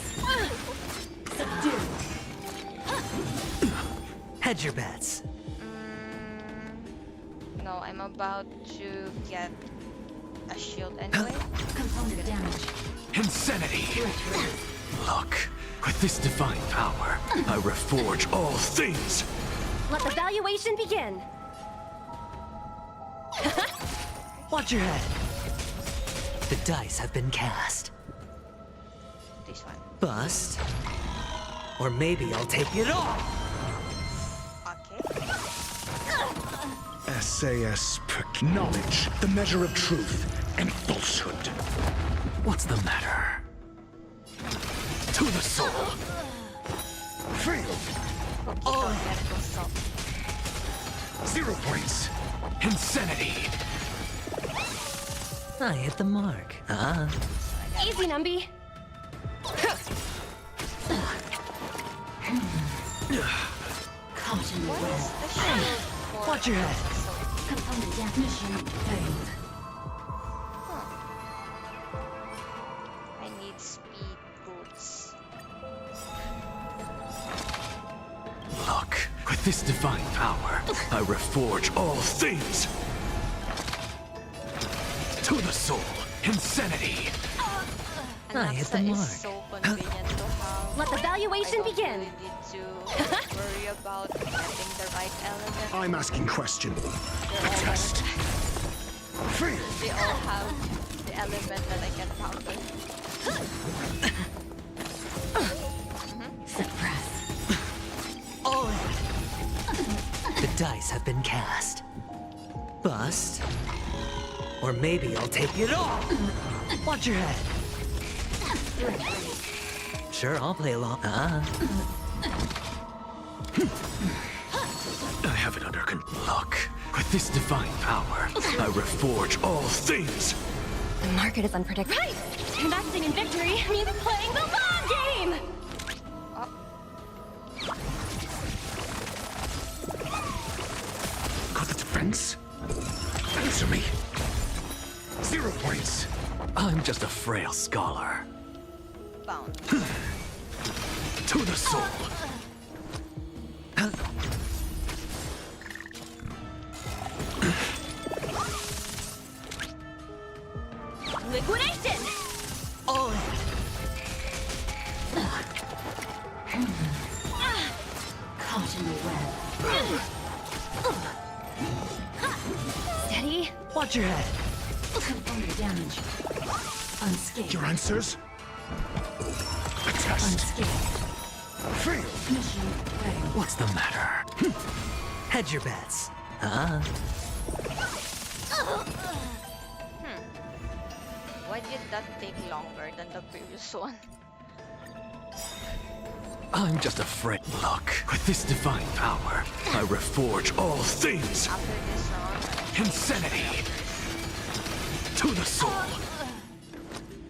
Subdue. hedge your bets. No, I'm about to get a shield anyway. Component damage. Insanity. Look, with this divine power, I reforge all things. Let the valuation begin. Watch your head. The dice have been cast. This one. Bust. Or maybe I'll take it all. Okay. SAS knowledge, the measure of truth and falsehood. What's the matter? To the soul. Fail. Medical salt. 0 points. Insanity. I hit the mark. Ah. Easy, Numby. Caution. What is the shield for? Watch your head. Component damage. Mission failed. I need speed boots. Look, with this divine power, I reforge all things. To the soul. Insanity. I hit the ANAXA mark. is so convenient to have. Let the valuation I don't begin. really need to worry about getting the right element. I'm asking question. They're all Test. Fail. They all have the element that I can counter. Suppress. The dice have been cast. Bust. Or maybe I'll take it all. Watch your head. Sure, I'll play along. Ah. I have it under control. Look, with this divine power, I reforge all things. The market is unpredictable. Right! Investing in victory means playing the long game! Thanks? Answer me. 0 points. I'm just a frail scholar. Bound. To the soul. Liquidation! Oh, Caught in the web. Steady. watch your head. Component damage. Unscathed. Your answers? A test. Unscathed. Fail. Mission failed. What's the matter? Hedge your bets. Huh? Why did that take longer than the previous one? I'm just afraid. Look, with this divine power, I reforge all things. After this round, Insanity. To the soul.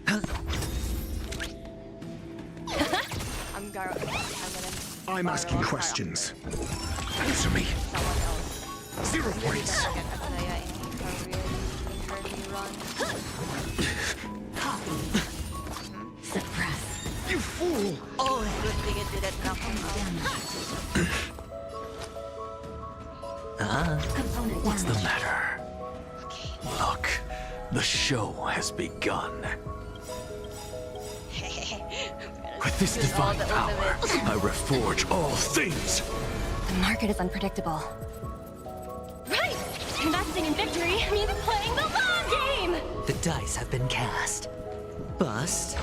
I'm gonna. I'm borrow asking a questions. character. Answer me. Someone else. 0 Maybe points. that I get Ataya in her rerun. Copy. Suppress. You fool! Oh, good thing it didn't knock him out. Component What's the damage. matter? Look, the show has begun. With this Use all divine the power, ultimate. I reforge all things. The market is unpredictable. Right! Investing in victory means playing the long game! The dice have been cast. Bust.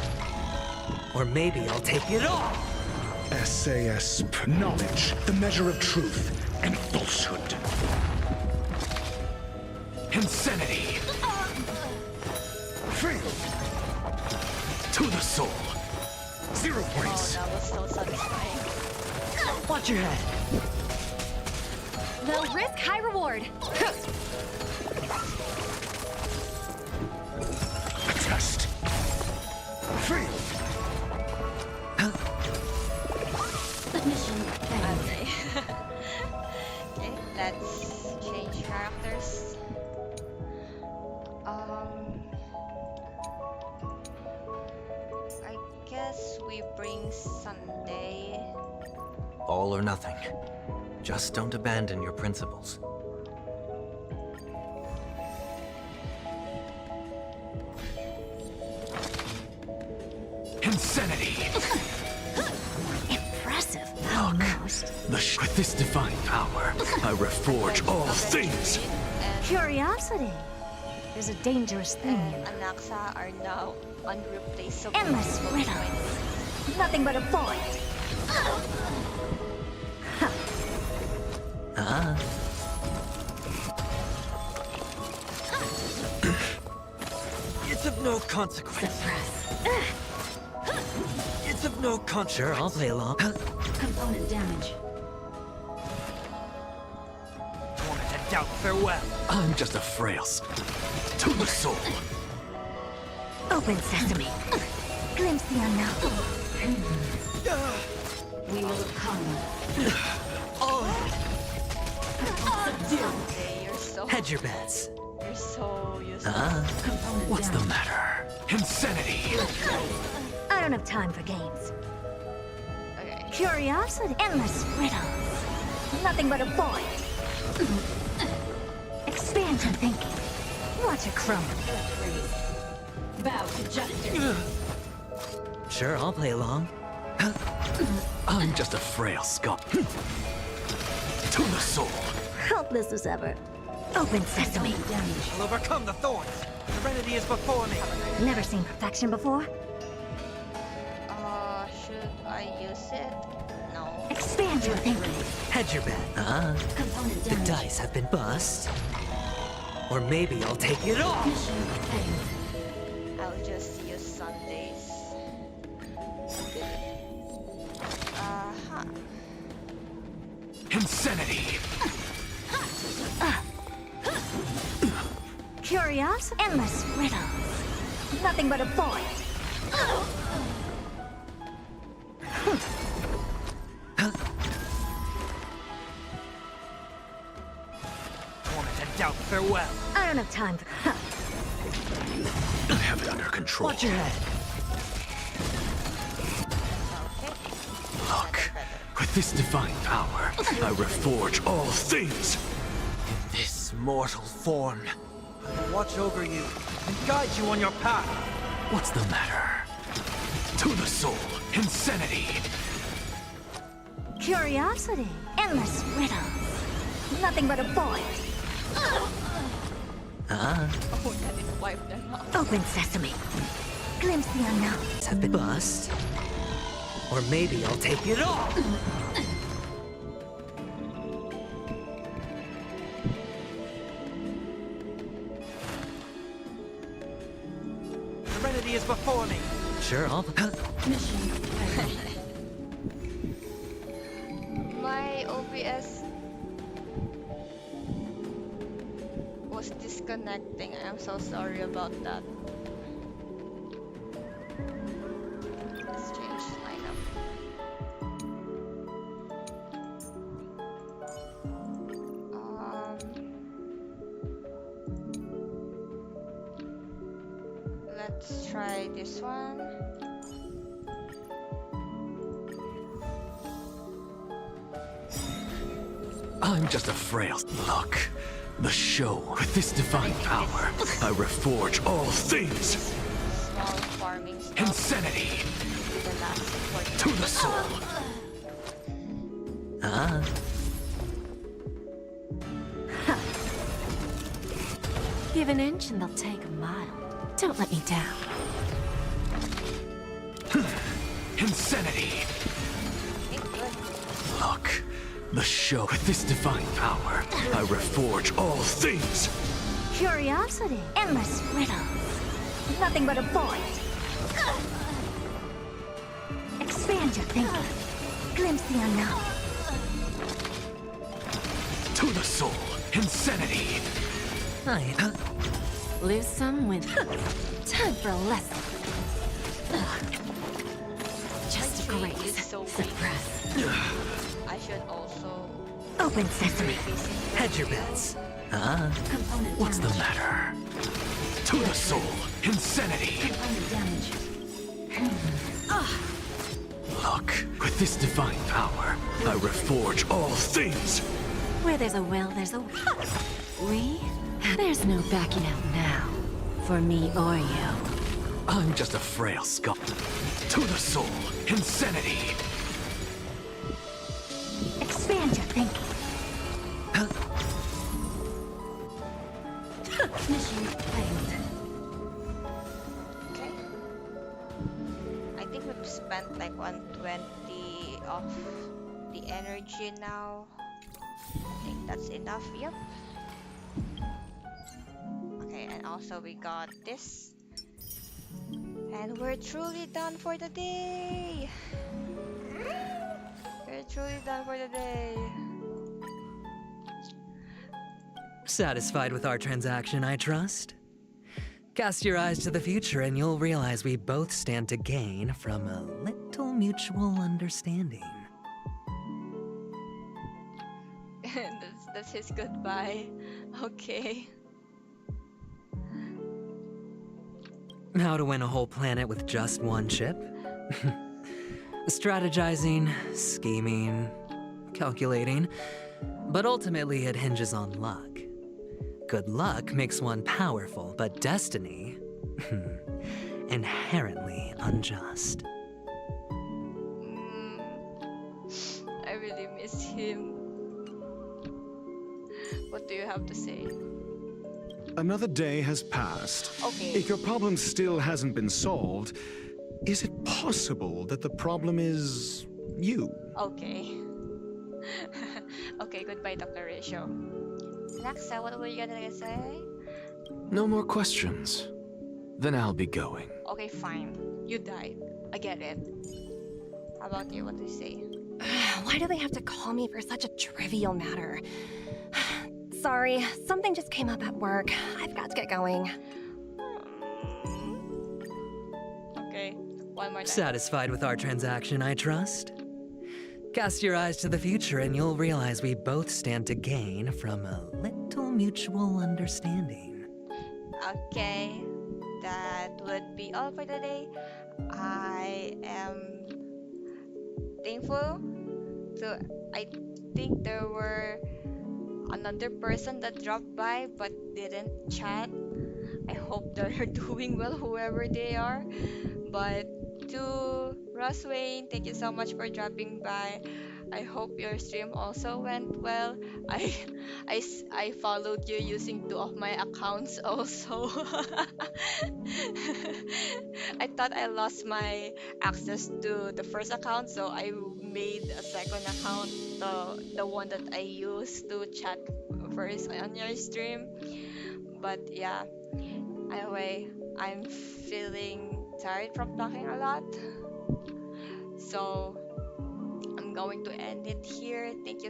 Or maybe I'll take it all. SASP. Knowledge, the measure of truth and falsehood. Insanity. Fail. To the soul. 0 Oh, points. that was so satisfying. Watch your head. Low risk, high reward. A test. Fail. Mission failed. Okay. Okay, let's change characters. I guess we bring Sunday. All or nothing. Just don't abandon your principles. Insanity. Impressive. Look, Almost. with this divine power, I reforge all things. And, Curiosity is a dangerous thing. and ANAXA are now unreplaceable. Endless for riddles. points. Nothing but a point. Huh? It's of no consequence. Suppress. It's of no consequence. Sure, I'll play along. Component damage. Torment and doubt, farewell. I'm just a frail to the soul. Open sesame. Glimpse the unknown. We will come. Okay, Hedge your bets. you're so useless. Huh? Component What's the damage. matter? Insanity. I don't have time for games. Okay. Curiosity. Endless riddles. Nothing but a point. Expand your thinking. Watch it crumble. Bow to justice. Sure, I'll play along. I'm just a frail scum. To the soul. Helpless as ever. Open sesame. Damage. I'll overcome the thorns. Serenity is before me. Never seen perfection before? Should I use it? No. Expand your thinking. Hedge your bet. Huh? Component The damage. dice have been bust. Or maybe I'll take it all. Mission failed. I'll just use Sundays. Insanity. Curious? Endless riddles. Nothing but a point. Torment and out farewell. I don't have time for... Huh. I have it under control. Watch your head. Okay. Look, Better, better. with this divine power, I reforge all things. This mortal form. Watch over you and guide you on your path. What's the matter? To the soul, insanity. Curiosity. Endless riddles. Nothing but a void. Oh, that is wiped them off. Open sesame. Glimpse the unknown. Have been bust. Or maybe I'll take it all. Serenity is before me. Sure, I'll... My OBS was disconnecting. I'm so sorry about that. Let's change lineup. Let's try this one. I'm just a frail... Look, the show. With this divine power, I reforge all things. Small farming stuff. Insanity. The last support. To the soul. Give an inch and they'll take a mile. Don't let me down. Insanity. Okay, good. Look, the show. With this divine power, I reforge all things. Curiosity. Endless riddles. Nothing but a void. Expand your thinking. Glimpse the unknown. To the soul, insanity. Lose some, win. Time for a lesson. Just a My tree grace. is so weak. Suppress. I should also Open sesame. revisit Hedge your bets. Component What's the damage. matter? To the soul, insanity. Component damage. Look, with this divine power, I reforge all things. Where there's a will, there's a way. We? There's no backing out now. For me or you. I'm just a frail skull. To the soul, insanity. Expand your thinking. Mission failed. Okay. I think we've spent like 120 of the energy now. I think that's enough. Yep. Okay, and also we got this. And we're truly done for the day. We're truly done for the day. Satisfied with our transaction, I trust? Cast your eyes to the future and you'll realize we both stand to gain from a little mutual understanding. That's his goodbye. Okay. How to win a whole planet with just one chip? Strategizing, scheming, calculating, but ultimately it hinges on luck. Good luck makes one powerful, but destiny, inherently unjust. I really miss him. What do you have to say? Another day has passed. Okay. If your problem still hasn't been solved, is it possible that the problem is you? Okay. Okay, goodbye, Dr. Ratio. ANAXA, what were you gonna say? No more questions. Then I'll be going. Okay, fine. You died. I get it. How about you? What do you say? Why do they have to call me for such a trivial matter? Sorry, something just came up at work. I've got to get going. Okay, one more time. Satisfied with our transaction, I trust? Cast your eyes to the future and you'll realize we both stand to gain from a little mutual understanding. Okay, that would be all for today. I am thankful to. I think there were another person that dropped by but didn't chat. I hope they're doing well, whoever they are. But to Ross Wayne, thank you so much for dropping by. I hope your stream also went well. I I followed you using two of my accounts also. I thought I lost my access to the first account, so I made a second account, the one that I used to chat first on your stream. But yeah, anyway, I'm feeling tired from talking a lot, so I'm going to end it here. Thank you